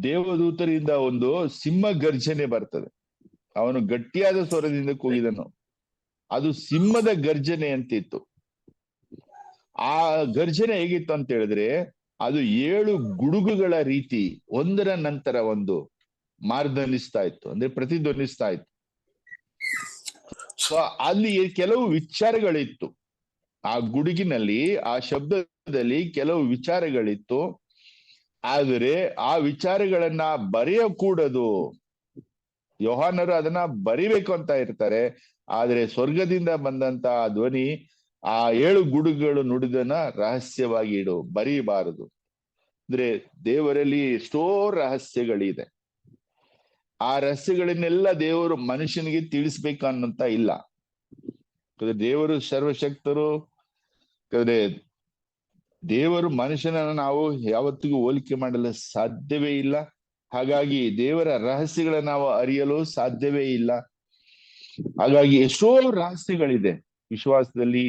ದೇವದೂತರಿಂದ ಒಂದು ಸಿಂಹ ಗರ್ಜನೆ ಬರ್ತದೆ. ಅವನು ಗಟ್ಟಿಯಾದ ಸ್ವರದಿಂದ ಕೂಗಿದನು, ಅದು ಸಿಂಹದ ಗರ್ಜನೆ ಅಂತಿತ್ತು. ಆ ಗರ್ಜನೆ ಹೇಗಿತ್ತು ಅಂತ ಹೇಳಿದ್ರೆ, ಅದು 7 ಗುಡುಗುಗಳ ರೀತಿ ಒಂದರ ನಂತರ ಒಂದು ಮಾರ್ಧನಿಸ್ತಾ ಇತ್ತು, ಅಂದ್ರೆ ಪ್ರತಿಧ್ವನಿಸ್ತಾ ಇತ್ತು. ಸೊ ಅಲ್ಲಿ ಕೆಲವು ವಿಚಾರಗಳಿತ್ತು, ಆ ಗುಡುಗಿನಲ್ಲಿ, ಆ ಶಬ್ದದಲ್ಲಿ ಕೆಲವು ವಿಚಾರಗಳಿತ್ತು. ಆದರೆ ಆ ವಿಚಾರಗಳನ್ನ ಬರೆಯಕೂಡದು. ಯೋಹಾನರು ಅದನ್ನ ಬರಿಬೇಕು ಅಂತ ಇರ್ತಾರೆ, ಆದ್ರೆ ಸ್ವರ್ಗದಿಂದ ಬಂದಂತ ಧ್ವನಿ, ಆ 7 ಗುಡುಗುಗಳು ನುಡಿದನ್ನ ರಹಸ್ಯವಾಗಿ ಇಡು, ಬರೀಬಾರದು. ಅಂದ್ರೆ ದೇವರಲ್ಲಿ ಎಷ್ಟೋ ರಹಸ್ಯಗಳಿದೆ. ಆ ರಹಸ್ಯಗಳನ್ನೆಲ್ಲ ದೇವರು ಮನುಷ್ಯನಿಗೆ ತಿಳಿಸ್ಬೇಕು ಅನ್ನಂತ ಇಲ್ಲ. ದೇವರು ಸರ್ವಶಕ್ತರು. ದೇವರು ಮನುಷ್ಯನನ್ನ ನಾವು ಯಾವತ್ತಿಗೂ ಹೋಲಿಕೆ ಮಾಡಲು ಸಾಧ್ಯವೇ ಇಲ್ಲ. ಹಾಗಾಗಿ ದೇವರ ರಹಸ್ಯಗಳನ್ನ ನಾವು ಅರಿಯಲು ಸಾಧ್ಯವೇ ಇಲ್ಲ. ಹಾಗಾಗಿ ಎಷ್ಟೋ ರಹಸ್ಯಗಳಿದೆ ವಿಶ್ವಾಸದಲ್ಲಿ.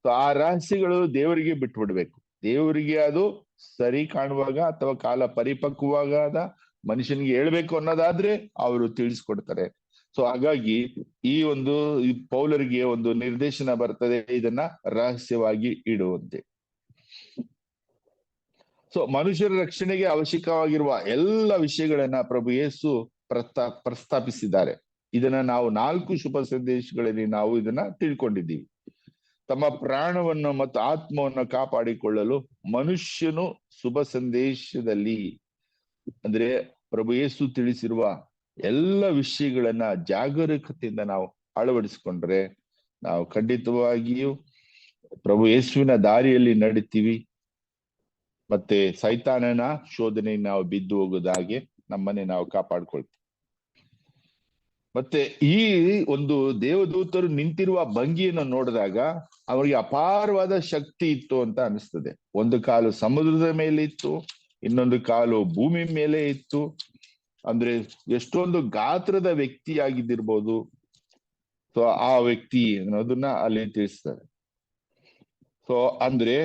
ಆ ರಹಸ್ಯಗಳು ದೇವರಿಗೆ ಬಿಟ್ಬಿಡ್ಬೇಕು. ದೇವರಿಗೆ ಅದು ಸರಿ ಕಾಣುವಾಗ ಅಥವಾ ಕಾಲ ಪರಿಪಕ್ವವಾದ ಮನುಷ್ಯನಿಗೆ ಹೇಳ್ಬೇಕು ಅನ್ನೋದಾದ್ರೆ ಅವರು ತಿಳಿಸ್ಕೊಡ್ತಾರೆ. ಸೊ ಹಾಗಾಗಿ ಈ ಪೌಲರಿಗೆ ಒಂದು ನಿರ್ದೇಶನ ಬರ್ತದೆ, ಇದನ್ನ ರಹಸ್ಯವಾಗಿ ಇಡುವಂತೆ. ಸೊ ಮನುಷ್ಯರ ರಕ್ಷಣೆಗೆ ಅವಶ್ಯಕವಾಗಿರುವ ಎಲ್ಲ ವಿಷಯಗಳನ್ನ ಪ್ರಭು ಯೇಸು ಪ್ರಸ್ತಾಪಿಸಿದ್ದಾರೆ. ಇದನ್ನ ನಾವು 4 ಶುಭ ಸಂದೇಶಗಳಲ್ಲಿ ನಾವು ಇದನ್ನ ತಿಳ್ಕೊಂಡಿದ್ದೀವಿ. ತಮ್ಮ ಪ್ರಾಣವನ್ನು ಮತ್ತು ಆತ್ಮವನ್ನು ಕಾಪಾಡಿಕೊಳ್ಳಲು ಮನುಷ್ಯನು ಶುಭ ಸಂದೇಶದಲ್ಲಿ ಅಂದ್ರೆ ಪ್ರಭು ಯೇಸು ತಿಳಿಸಿರುವ ಎಲ್ಲ ವಿಷಯಗಳನ್ನ ಜಾಗರೂಕತೆಯಿಂದ ನಾವು ಅಳವಡಿಸಿಕೊಂಡ್ರೆ ನಾವು ಖಂಡಿತವಾಗಿಯೂ ಪ್ರಭು ಯೇಸುವಿನ ದಾರಿಯಲ್ಲಿ ನಡೀತೀವಿ. ಮತ್ತೆ ಸೈತಾನನ ಶೋಧನೆಗೆ ನಾವು ಬಿದ್ದು ಹೋಗೋದಾಗೆ ನಮ್ಮನ್ನೇ ನಾವು ಕಾಪಾಡ್ಕೊಳ್ತೀವಿ. ಮತ್ತೆ ಈ ಒಂದು ದೇವದೂತರು ನಿಂತಿರುವ ಭಂಗಿಯನ್ನು ನೋಡಿದಾಗ ಅವರಿಗೆ ಅಪಾರವಾದ ಶಕ್ತಿ ಇತ್ತು ಅಂತ ಅನಿಸ್ತದೆ. ಒಂದು ಕಾಲು ಸಮುದ್ರದ ಮೇಲೆ ಇತ್ತು, ಇನ್ನೊಂದು ಕಾಲು ಭೂಮಿ ಮೇಲೆ ಇತ್ತು. ಅಂದ್ರೆ ಎಷ್ಟೊಂದು ಗಾತ್ರದ ವ್ಯಕ್ತಿ ಆಗಿದ್ದಿರ್ಬೋದು. ಸೊ ಆ ವ್ಯಕ್ತಿ ಅನ್ನೋದನ್ನ ಅಲ್ಲಿ ತಿಳಿಸ್ತಾರೆ. ಸೊ ಅಂದ್ರೆ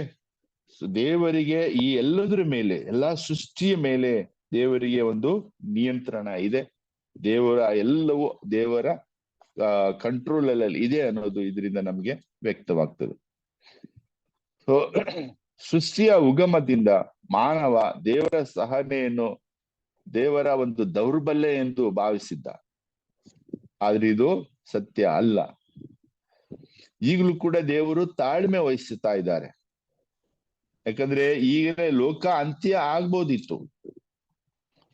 ದೇವರಿಗೆ ಈ ಎಲ್ಲದರ ಮೇಲೆ, ಎಲ್ಲಾ ಸೃಷ್ಟಿಯ ಮೇಲೆ ದೇವರಿಗೆ ಒಂದು ನಿಯಂತ್ರಣ ಇದೆ. ಎಲ್ಲವೂ ದೇವರ ಕಂಟ್ರೋಲ್ ಅಲ್ಲಿ ಇದೆ ಅನ್ನೋದು ಇದರಿಂದ ನಮ್ಗೆ ವ್ಯಕ್ತವಾಗ್ತದೆ. ಸೊ ಸೃಷ್ಟಿಯ ಉಗಮದಿಂದ ಮಾನವ ದೇವರ ಸಹನೆಯನ್ನು ದೇವರ ಒಂದು ದೌರ್ಬಲ್ಯ ಎಂದು ಭಾವಿಸಿದ್ದ. ಆದ್ರೆ ಇದು ಸತ್ಯ ಅಲ್ಲ. ಈಗಲೂ ಕೂಡ ದೇವರು ತಾಳ್ಮೆ ವಹಿಸುತ್ತಾ ಇದ್ದಾರೆ. ಯಾಕಂದ್ರೆ ಈಗಲೇ ಲೋಕ ಅಂತ್ಯ ಆಗ್ಬೋದಿತ್ತು,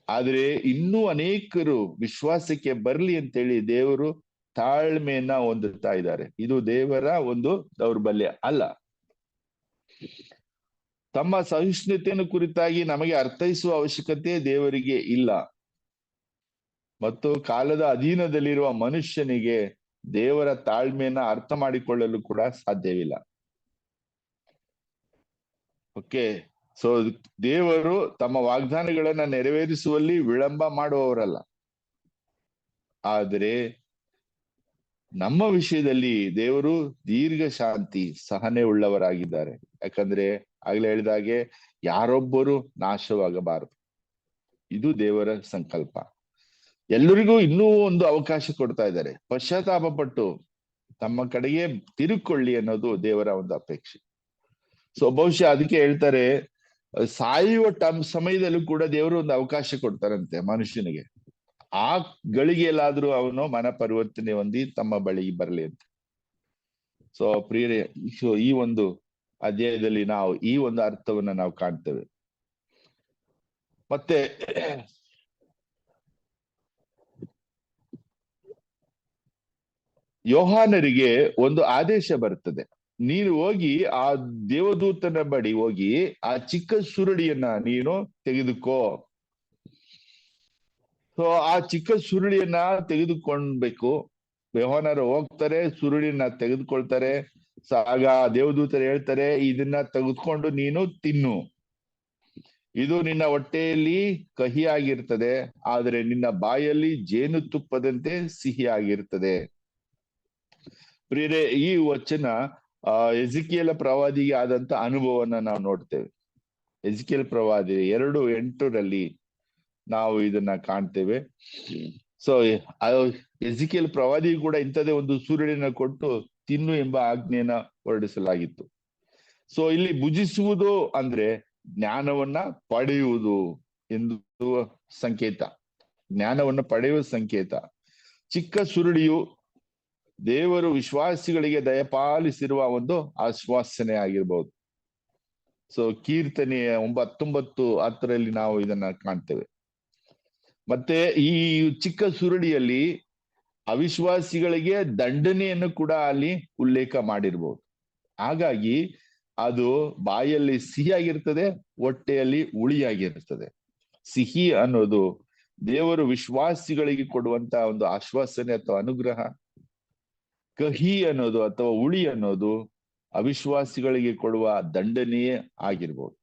ಆದ್ರೆ ಇನ್ನೂ ಅನೇಕರು ವಿಶ್ವಾಸಕ್ಕೆ ಬರ್ಲಿ ಅಂತೇಳಿ ದೇವರು ತಾಳ್ಮೆಯನ್ನ ಹೊಂದುತ್ತಾ ಇದ್ದಾರೆ. ಇದು ದೇವರ ಒಂದು ದೌರ್ಬಲ್ಯ ಅಲ್ಲ. ತಮ್ಮ ಸಹಿಷ್ಣುತೆಯನ್ನು ಕುರಿತಾಗಿ ನಮಗೆ ಅರ್ಥೈಸುವ ಅವಶ್ಯಕತೆ ದೇವರಿಗೆ ಇಲ್ಲ. ಮತ್ತು ಕಾಲದ ಅಧೀನದಲ್ಲಿರುವ ಮನುಷ್ಯನಿಗೆ ದೇವರ ತಾಳ್ಮೆಯನ್ನ ಅರ್ಥ ಮಾಡಿಕೊಳ್ಳಲು ಕೂಡ ಸಾಧ್ಯವಿಲ್ಲ. ಓಕೆ, ಸೊ ದೇವರು ತಮ್ಮ ವಾಗ್ದಾನಗಳನ್ನ ನೆರವೇರಿಸುವಲ್ಲಿ ವಿಳಂಬ ಮಾಡುವವರಲ್ಲ. ಆದರೆ ನಮ್ಮ ವಿಷಯದಲ್ಲಿ ದೇವರು ದೀರ್ಘ ಶಾಂತಿ ಸಹನೆ ಉಳ್ಳವರಾಗಿದ್ದಾರೆ. ಯಾಕಂದ್ರೆ ಆಗ್ಲೇ ಹೇಳಿದಾಗೆ ಯಾರೊಬ್ಬರು ನಾಶವಾಗಬಾರದು, ಇದು ದೇವರ ಸಂಕಲ್ಪ. ಎಲ್ಲರಿಗೂ ಇನ್ನೂ ಒಂದು ಅವಕಾಶ ಕೊಡ್ತಾ ಇದ್ದಾರೆ. ಪಶ್ಚಾತ್ತಾಪ ಪಟ್ಟು ತಮ್ಮ ಕಡೆಗೆ ತಿರುಕೊಳ್ಳಿ ಅನ್ನೋದು ದೇವರ ಒಂದು ಅಪೇಕ್ಷೆ. ಸೊ ಬಹುಶಃ ಅದಕ್ಕೆ ಹೇಳ್ತಾರೆ, ಸಾಯುವ ಸಮಯದಲ್ಲೂ ಕೂಡ ದೇವರು ಒಂದು ಅವಕಾಶ ಕೊಡ್ತಾರಂತೆ ಮನುಷ್ಯನಿಗೆ. ಆ ಗಳಿಗೆಯಲ್ಲಾದ್ರೂ ಅವನು ಮನ ಪರಿವರ್ತನೆ ಹೊಂದಿ ತಮ್ಮ ಬಳಿಗೆ ಬರಲಿ ಅಂತ. ಸೊ ಪ್ರಿಯರೇ, ಈ ಒಂದು ಅಧ್ಯಾಯದಲ್ಲಿ ನಾವು ಈ ಒಂದು ಅರ್ಥವನ್ನ ನಾವು ಕಾಣ್ತೇವೆ. ಮತ್ತೆ ಯೋಹಾನರಿಗೆ ಒಂದು ಆದೇಶ ಬರ್ತದೆ, ನೀನು ಹೋಗಿ ಆ ದೇವದೂತನ ಬಳಿ ಹೋಗಿ ಆ ಚಿಕ್ಕ ಸುರುಳಿಯನ್ನ ನೀನು ತೆಗೆದುಕೋ. ಸೊ ಆ ಚಿಕ್ಕ ಸುರುಳಿಯನ್ನ ತೆಗೆದುಕೊಳ್ಬೇಕು. ಯೋಹಾನರು ಹೋಗ್ತಾರೆ, ಸುರುಳಿಯನ್ನ ತೆಗೆದುಕೊಳ್ತಾರೆ. ಆಗ ದೇವದೂತರು ಹೇಳ್ತಾರೆ, ಇದನ್ನ ತೆಗೆದುಕೊಂಡು ನೀನು ತಿನ್ನು, ಇದು ನಿನ್ನ ಹೊಟ್ಟೆಯಲ್ಲಿ ಕಹಿಯಾಗಿರ್ತದೆ, ಆದರೆ ನಿನ್ನ ಬಾಯಲ್ಲಿ ಜೇನುತುಪ್ಪದಂತೆ ಸಿಹಿಯಾಗಿರ್ತದೆ. ಪ್ರಿಯರೇ, ಈ ವಚನ ಎಜಿಕೇಲ ಪ್ರವಾದಿಗೆ ಆದಂತ ಅನುಭವವನ್ನ ನಾವು ನೋಡ್ತೇವೆ. ಎಜಿಕೇಲ್ ಪ್ರವಾದಿ 2:8 ನಾವು ಇದನ್ನ ಕಾಣ್ತೇವೆ. ಸೊ ಎಜಿಕೇಲ್ ಪ್ರವಾದಿ ಕೂಡ ಇಂಥದೇ ಒಂದು ಸುರುಳಿನ ಕೊಟ್ಟು ತಿನ್ನು ಎಂಬ ಆಜ್ಞೆಯನ್ನ ಹೊರಡಿಸಲಾಗಿತ್ತು. ಸೊ ಇಲ್ಲಿ ಭುಜಿಸುವುದು ಅಂದ್ರೆ ಜ್ಞಾನವನ್ನ ಪಡೆಯುವುದು ಎಂದು ಸಂಕೇತ, ಜ್ಞಾನವನ್ನ ಪಡೆಯುವ ಸಂಕೇತ. ಚಿಕ್ಕ ಸುರುಳಿಯು ದೇವರು ವಿಶ್ವಾಸಿಗಳಿಗೆ ದಯಪಾಲಿಸಿರುವ ಒಂದು ಆಶ್ವಾಸನೆ ಆಗಿರ್ಬೋದು. ಸೊ ಕೀರ್ತನೆ 19:10 ನಾವು ಇದನ್ನ ಕಾಣ್ತೇವೆ. ಮತ್ತೆ ಈ ಚಿಕ್ಕ ಸುರುಳಿಯಲ್ಲಿ ಅವಿಶ್ವಾಸಿಗಳಿಗೆ ದಂಡನೆಯನ್ನು ಕೂಡ ಅಲ್ಲಿ ಉಲ್ಲೇಖ ಮಾಡಿರ್ಬೋದು. ಹಾಗಾಗಿ ಅದು ಬಾಯಲ್ಲಿ ಸಿಹಿಯಾಗಿರ್ತದೆ, ಹೊಟ್ಟೆಯಲ್ಲಿ ಹುಳಿಯಾಗಿರ್ತದೆ. ಸಿಹಿ ಅನ್ನೋದು ದೇವರು ವಿಶ್ವಾಸಿಗಳಿಗೆ ಕೊಡುವಂತ ಒಂದು ಆಶ್ವಾಸನೆ ಅಥವಾ ಅನುಗ್ರಹ. ಕಹಿ ಅನ್ನೋದು ಅಥವಾ ಹುಳಿ ಅನ್ನೋದು ಅವಿಶ್ವಾಸಿಗಳಿಗೆ ಕೊಡುವ ದಂಡನೆಯೇ ಆಗಿರ್ಬೋದು.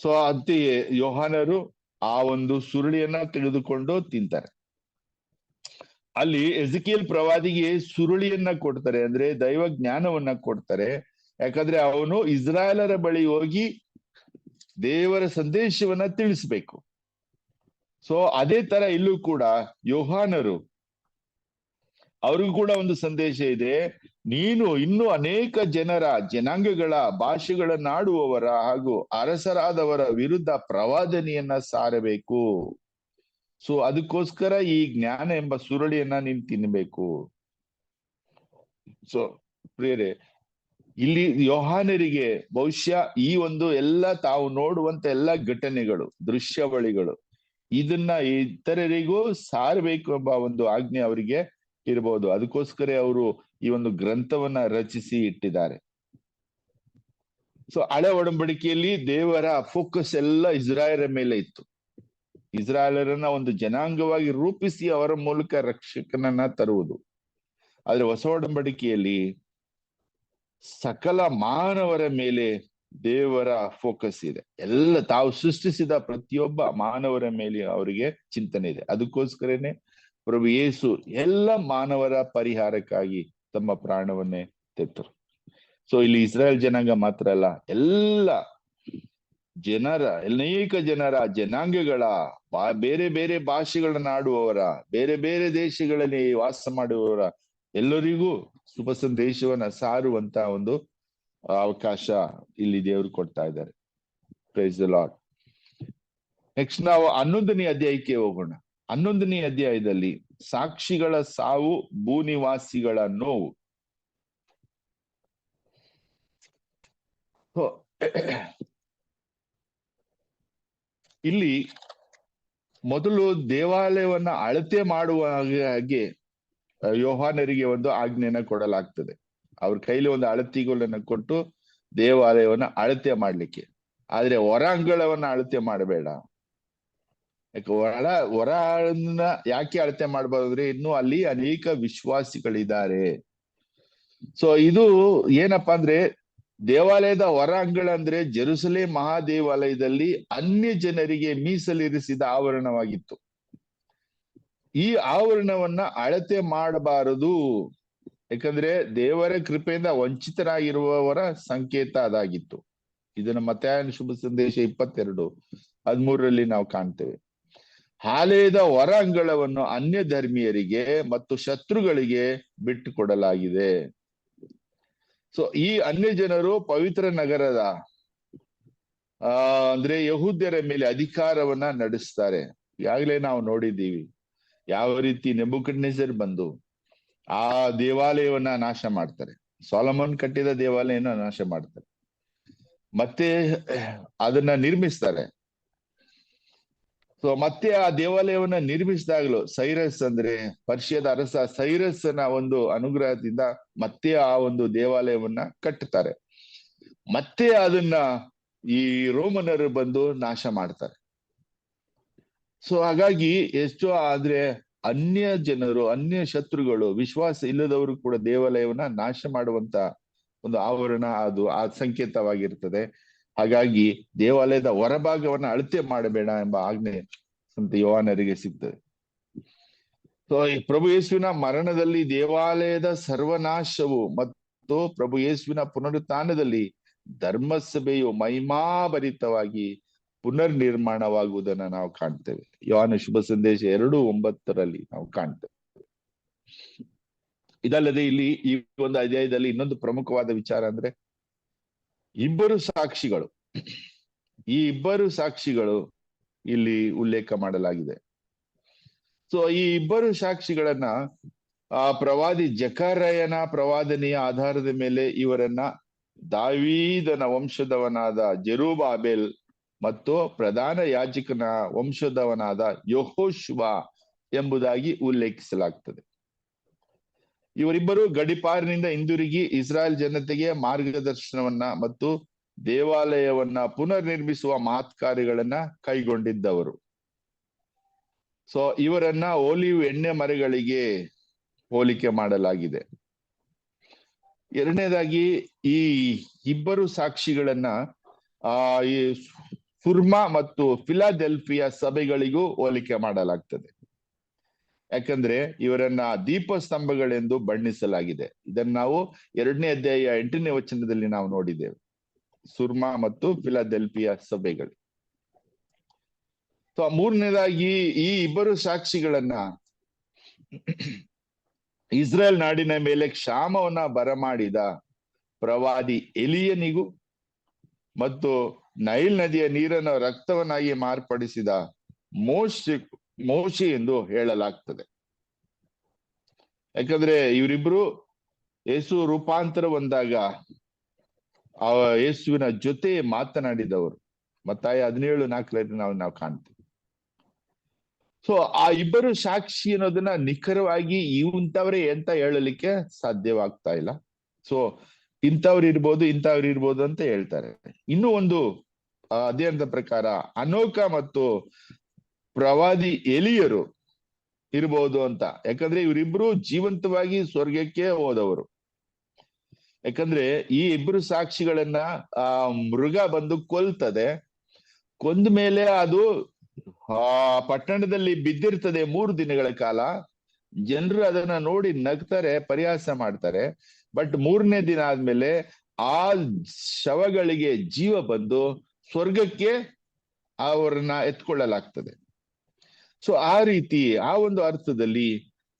ಸೊ ಅಂತೆಯೇ ಯೋಹಾನರು ಆ ಒಂದು ಸುರುಳಿಯನ್ನ ತೆಗೆದುಕೊಂಡು ತಿಂತಾರೆ. ಅಲ್ಲಿ ಎಜಿಕೇಲ್ ಪ್ರವಾದಿಗೆ ಸುರುಳಿಯನ್ನ ಕೊಡ್ತಾರೆ, ಅಂದ್ರೆ ದೈವ ಜ್ಞಾನವನ್ನ ಕೊಡ್ತಾರೆ. ಯಾಕಂದ್ರೆ ಅವನು ಇಸ್ರಾಯೇಲರ ಬಳಿ ಹೋಗಿ ದೇವರ ಸಂದೇಶವನ್ನ ತಿಳಿಸ್ಬೇಕು. ಸೊ ಅದೇ ತರ ಇಲ್ಲೂ ಕೂಡ ಯೋಹಾನರು ಅವ್ರಿಗೂ ಕೂಡ ಒಂದು ಸಂದೇಶ ಇದೆ. ನೀನು ಇನ್ನೂ ಅನೇಕ ಜನರ, ಜನಾಂಗಗಳ, ಭಾಷೆಗಳನ್ನಾಡುವವರ ಹಾಗೂ ಅರಸರಾದವರ ವಿರುದ್ಧ ಪ್ರವಾದನೆಯನ್ನ ಸಾರಬೇಕು. ಸೊ ಅದಕ್ಕೋಸ್ಕರ ಈ ಜ್ಞಾನ ಎಂಬ ಸುರುಳಿಯನ್ನ ನೀನ್ ತಿನ್ನಬೇಕು. ಸೊ ಪ್ರಿಯರೇ, ಇಲ್ಲಿ ಯೋಹಾನರಿಗೆ ಬಹುಶಃ ಈ ಒಂದು ಎಲ್ಲ ತಾವು ನೋಡುವಂತ ಎಲ್ಲ ಘಟನೆಗಳು, ದೃಶ್ಯಾವಳಿಗಳು, ಇದನ್ನ ಇತರರಿಗೂ ಸಾರಬೇಕು ಎಂಬ ಒಂದು ಆಜ್ಞೆ ಅವರಿಗೆ ಇರಬಹುದು. ಅದಕ್ಕೋಸ್ಕರ ಅವರು ಈ ಒಂದು ಗ್ರಂಥವನ್ನ ರಚಿಸಿ ಇಟ್ಟಿದ್ದಾರೆ. ಸೊ ಹಳೆ ಒಡಂಬಡಿಕೆಯಲ್ಲಿ ದೇವರ ಫೋಕಸ್ ಎಲ್ಲ ಇಸ್ರಾಯೇಲರ ಮೇಲೆ ಇತ್ತು. ಇಸ್ರಾಯೇಲರನ್ನ ಒಂದು ಜನಾಂಗವಾಗಿ ರೂಪಿಸಿ ಅವರ ಮೂಲಕ ರಕ್ಷಕನನ್ನ ತರುವುದು. ಆದ್ರೆ ಹೊಸ ಒಡಂಬಡಿಕೆಯಲ್ಲಿ ಸಕಲ ಮಾನವರ ಮೇಲೆ ದೇವರ ಫೋಕಸ್ ಇದೆ. ಎಲ್ಲ ತಾವು ಸೃಷ್ಟಿಸಿದ ಪ್ರತಿಯೊಬ್ಬ ಮಾನವರ ಮೇಲೆ ಅವರಿಗೆ ಚಿಂತನೆ ಇದೆ. ಅದಕ್ಕೋಸ್ಕರನೇ ಪ್ರಭು ಯೇಸು ಎಲ್ಲ ಮಾನವರ ಪರಿಹಾರಕ್ಕಾಗಿ ತಮ್ಮ ಪ್ರಾಣವನ್ನೇ ತೆತ್ತರು. ಸೊ ಇಲ್ಲಿ ಇಸ್ರಾಯೇಲ್ ಜನಾಂಗ ಮಾತ್ರ ಅಲ್ಲ, ಎಲ್ಲ ಜನರ, ಅನೇಕ ಜನರ, ಜನಾಂಗಗಳ, ಬೇರೆ ಬೇರೆ ಭಾಷೆಗಳನ್ನ ಆಡುವವರ, ಬೇರೆ ಬೇರೆ ದೇಶಗಳಲ್ಲಿ ವಾಸ ಮಾಡುವವರ ಎಲ್ಲರಿಗೂ ಶುಭ ಸಂದೇಶವನ್ನ ಸಾರುವಂತ ಒಂದು ಅವಕಾಶ ಇಲ್ಲಿ ದೇವರು ಕೊಡ್ತಾ ಇದ್ದಾರೆ. Price the lord. ನೆಕ್ಸ್ಟ್ ನಾವು 11ನೇ ಅಧ್ಯಾಯಕ್ಕೆ ಹೋಗೋಣ. 11ನೇ ಅಧ್ಯಾಯದಲ್ಲಿ ಸಾಕ್ಷಿಗಳ ಸಾವು, ಭೂನಿವಾಸಿಗಳ ನೋವು. ಇಲ್ಲಿ ಮೊದಲು ದೇವಾಲಯವನ್ನ ಅಳತೆ ಮಾಡುವ ಹಾಗೆ ಯೋಹಾನರಿಗೆ ಒಂದು ಆಜ್ಞೆಯನ್ನ ಕೊಡಲಾಗ್ತದೆ. ಅವ್ರ ಕೈಲಿ ಒಂದು ಅಳತಿಗಳನ್ನ ಕೊಟ್ಟು ದೇವಾಲಯವನ್ನ ಅಳತೆ ಮಾಡ್ಲಿಕ್ಕೆ. ಆದ್ರೆ ಹೊರಾಂಗಣವನ್ನ ಅಳತೆ ಮಾಡಬೇಡ. ಯಾಕೆ ಹೊರನ್ನ ಯಾಕೆ ಅಳತೆ ಮಾಡ್ಬೋದ್ರೆ ಇನ್ನು ಅಲ್ಲಿ ಅನೇಕ ವಿಶ್ವಾಸಿಗಳಿದ್ದಾರೆ. ಸೊ ಇದು ಏನಪ್ಪಾ ಅಂದ್ರೆ, ದೇವಾಲಯದ ಹೊರಾಂಗಣ ಅಂದ್ರೆ ಜೆರುಸಲೇಮ್ ಮಹಾದೇವಾಲಯದಲ್ಲಿ ಅನ್ಯ ಜನರಿಗೆ ಮೀಸಲಿರಿಸಿದ ಆವರಣವಾಗಿತ್ತು. ಈ ಆವರಣವನ್ನ ಅಳತೆ ಮಾಡಬಾರದು. ಯಾಕಂದ್ರೆ ದೇವರ ಕೃಪೆಯಿಂದ ವಂಚಿತರಾಗಿರುವವರ ಸಂಕೇತ ಅದಾಗಿತ್ತು. ಇದನ್ನ ಮತ್ತಾಯನ ಶುಭ ಸಂದೇಶ 22:13 ನಾವು ಕಾಣ್ತೇವೆ. ಆಲಯದ ಹೊರ ಅಂಗಳವನ್ನು ಅನ್ಯ ಧರ್ಮೀಯರಿಗೆ ಮತ್ತು ಶತ್ರುಗಳಿಗೆ ಬಿಟ್ಟು ಕೊಡಲಾಗಿದೆ. ಸೊ ಈ ಅನ್ಯ ಜನರು ಪವಿತ್ರ ನಗರದ ಅಂದ್ರೆ ಯಹೂದ್ಯರ ಮೇಲೆ ಅಧಿಕಾರವನ್ನ ನಡೆಸ್ತಾರೆ. ಈಗಾಗಲೇ ನಾವು ನೋಡಿದ್ದೀವಿ ಯಾವ ರೀತಿ ನೆಬೂಕದ್ನೆಚ್ಚರ್ ಬಂದು ಆ ದೇವಾಲಯವನ್ನ ನಾಶ ಮಾಡ್ತಾರೆ. ಸೊಲೊಮನ್ ಕಟ್ಟಿದ ದೇವಾಲಯನ ನಾಶ ಮಾಡ್ತಾರೆ, ಮತ್ತೆ ಅದನ್ನ ನಿರ್ಮಿಸ್ತಾರೆ. ಸೊ ಮತ್ತೆ ಆ ದೇವಾಲಯವನ್ನ ನಿರ್ಮಿಸಿದಾಗಲೂ ಸೈರಸ್ ಅಂದ್ರೆ ಪರ್ಷಿಯದ ಅರಸ ಸೈರಸ್ನ ಒಂದು ಅನುಗ್ರಹದಿಂದ ಮತ್ತೆ ಆ ಒಂದು ದೇವಾಲಯವನ್ನ ಕಟ್ಟುತ್ತಾರೆ. ಮತ್ತೆ ಅದನ್ನ ಈ ರೋಮನರು ಬಂದು ನಾಶ ಮಾಡ್ತಾರೆ. ಸೊ ಹಾಗಾಗಿ ಎಷ್ಟೋ ಆದ್ರೆ ಅನ್ಯ ಜನರು, ಅನ್ಯ ಶತ್ರುಗಳು, ವಿಶ್ವಾಸ ಇಲ್ಲದವರು ಕೂಡ ದೇವಾಲಯವನ್ನ ನಾಶ ಮಾಡುವಂತ ಒಂದು ಆವರಣ ಅದು ಆ ಸಂಕೇತವಾಗಿರ್ತದೆ. ಹಾಗಾಗಿ ದೇವಾಲಯದ ಹೊರಭಾಗವನ್ನ ಅಳತೆ ಮಾಡಬೇಡ ಎಂಬ ಆಜ್ಞೆ ಸಂತ ಯೋಹಾನರಿಗೆ ಸಿಗ್ತದೆ. ಸೊ ಈ ಪ್ರಭು ಯೇಸುವಿನ ಮರಣದಲ್ಲಿ ದೇವಾಲಯದ ಸರ್ವನಾಶವು ಮತ್ತು ಪ್ರಭು ಯೇಸುವಿನ ಪುನರುತ್ಥಾನದಲ್ಲಿ ಧರ್ಮಸಭೆಯು ಮಹಿಮಾಭರಿತವಾಗಿ ಪುನರ್ ನಿರ್ಮಾಣವಾಗುವುದನ್ನ ನಾವು ಕಾಣ್ತೇವೆ. ಯೋಹಾನ ಶುಭ ಸಂದೇಶ 2:9 ನಾವು ಕಾಣ್ತೇವೆ. ಇದಲ್ಲದೆ ಇಲ್ಲಿ ಈ ಒಂದು ಅಧ್ಯಾಯದಲ್ಲಿ ಇನ್ನೊಂದು ಪ್ರಮುಖವಾದ ವಿಚಾರ ಅಂದ್ರೆ ಇಬ್ಬರು ಸಾಕ್ಷಿಗಳು. ಈ ಇಬ್ಬರು ಸಾಕ್ಷಿಗಳು ಇಲ್ಲಿ ಉಲ್ಲೇಖ ಮಾಡಲಾಗಿದೆ. ಸೊ ಈ ಇಬ್ಬರು ಸಾಕ್ಷಿಗಳನ್ನ ಪ್ರವಾದಿ ಜಕರಯನ ಪ್ರವಾದನೆಯ ಆಧಾರದ ಮೇಲೆ ಇವರನ್ನ ದಾವೀದನ ವಂಶದವನಾದ ಜೆರುಬ್ಬಾಬೆಲ್ ಮತ್ತು ಪ್ರಧಾನ ಯಾಜಕನ ವಂಶದವನಾದ ಯೆಹೋಶುವ ಎಂಬುದಾಗಿ ಉಲ್ಲೇಖಿಸಲಾಗ್ತದೆ. ಇವರಿಬ್ಬರು ಗಡಿಪಾರಿನಿಂದ ಹಿಂದಿರುಗಿ ಇಸ್ರಾಯೇಲ್ ಜನತೆಗೆ ಮಾರ್ಗದರ್ಶನವನ್ನ ಮತ್ತು ದೇವಾಲಯವನ್ನ ಪುನರ್ ನಿರ್ಮಿಸುವ ಮಹತ್ಕಾರ್ಯಗಳನ್ನ ಕೈಗೊಂಡಿದ್ದವರು. ಸೊ ಇವರನ್ನ ಓಲಿವ್ ಎಣ್ಣೆ ಮರಗಳಿಗೆ ಹೋಲಿಕೆ ಮಾಡಲಾಗಿದೆ. ಎರಡನೇದಾಗಿ ಈ ಇಬ್ಬರು ಸಾಕ್ಷಿಗಳನ್ನ ಈ ಸುರ್ಮಾ ಮತ್ತು ಫಿಲಾಡೆಲ್ಫಿಯಾ ಸಭೆಗಳಿಗೂ ಹೋಲಿಕೆ ಮಾಡಲಾಗ್ತದೆ. ಯಾಕಂದ್ರೆ ಇವರನ್ನ ದೀಪಸ್ತಂಭಗಳೆಂದು ಬಣ್ಣಿಸಲಾಗಿದೆ. ಇದನ್ನ ನಾವು 2ನೇ ಅಧ್ಯಾಯ 8ನೇ ವಚನದಲ್ಲಿ ನಾವು ನೋಡಿದ್ದೇವೆ. ಸುರ್ಮಾ ಮತ್ತು ಫಿಲಾಡೆಲ್ಫಿಯಾ ಸಭೆಗಳು. ಸೊ ಮೂರನೇದಾಗಿ ಈ ಇಬ್ಬರು ಸಾಕ್ಷಿಗಳನ್ನ ಇಸ್ರೇಲ್ ನಾಡಿನ ಮೇಲೆ ಕ್ಷಾಮವನ್ನ ಬರಮಾಡಿದ ಪ್ರವಾದಿ ಎಲಿಯನಿಗೂ ಮತ್ತು ನೈಲ್ ನದಿಯ ನೀರನ್ನು ರಕ್ತವನ್ನಾಗಿ ಮಾರ್ಪಡಿಸಿದ ಮೋಶೆ ಎಂದು ಹೇಳಲಾಗ್ತದೆ. ಯಾಕಂದ್ರೆ ಇವರಿಬ್ರು ಯೇಸು ರೂಪಾಂತರ ಹೊಂದಾಗ ಯೇಸುವಿನ ಜೊತೆ ಮಾತನಾಡಿದವರು. ಮತ್ತಾಯ 17:4 ನಾವು ಕಾಣ್ತೀವಿ. ಸೊ ಆ ಇಬ್ಬರು ಸಾಕ್ಷಿ ಅನ್ನೋದನ್ನ ನಿಖರವಾಗಿ ಇಂಥವ್ರೆ ಅಂತ ಹೇಳಲಿಕ್ಕೆ ಸಾಧ್ಯವಾಗ್ತಾ ಇಲ್ಲ. ಸೊ ಇಂಥವ್ರು ಇರ್ಬೋದು ಅಂತ ಹೇಳ್ತಾರೆ. ಇನ್ನು ಒಂದು ಅಧ್ಯಯನದ ಪ್ರಕಾರ ಅನೋಕ ಮತ್ತು ಪ್ರವಾದಿ ಎಲಿಯರು ಇರ್ಬೋದು ಅಂತ. ಯಾಕಂದ್ರೆ ಇವರಿಬ್ರು ಜೀವಂತವಾಗಿ ಸ್ವರ್ಗಕ್ಕೆ ಹೋದವರು. ಯಾಕಂದ್ರೆ ಈ ಇಬ್ರು ಸಾಕ್ಷಿಗಳನ್ನ ಮೃಗ ಬಂದು ಕೊಲ್ತದೆ. ಕೊಂದ ಮೇಲೆ ಅದು ಪಟ್ಟಣದಲ್ಲಿ ಬಿದ್ದಿರ್ತದೆ 3 ದಿನಗಳ ಕಾಲ. ಜನರು ಅದನ್ನ ನೋಡಿ ನಗ್ತಾರೆ, ಪರಿಹಾಸ ಮಾಡ್ತಾರೆ. ಬಟ್ 3ನೇ ದಿನ ಆದ್ಮೇಲೆ ಆ ಶವಗಳಿಗೆ ಜೀವ ಬಂದು ಸ್ವರ್ಗಕ್ಕೆ ಅವರನ್ನ ಎತ್ಕೊಳ್ಳಲಾಗ್ತದೆ. ಸೊ ಆ ರೀತಿ ಆ ಒಂದು ಅರ್ಥದಲ್ಲಿ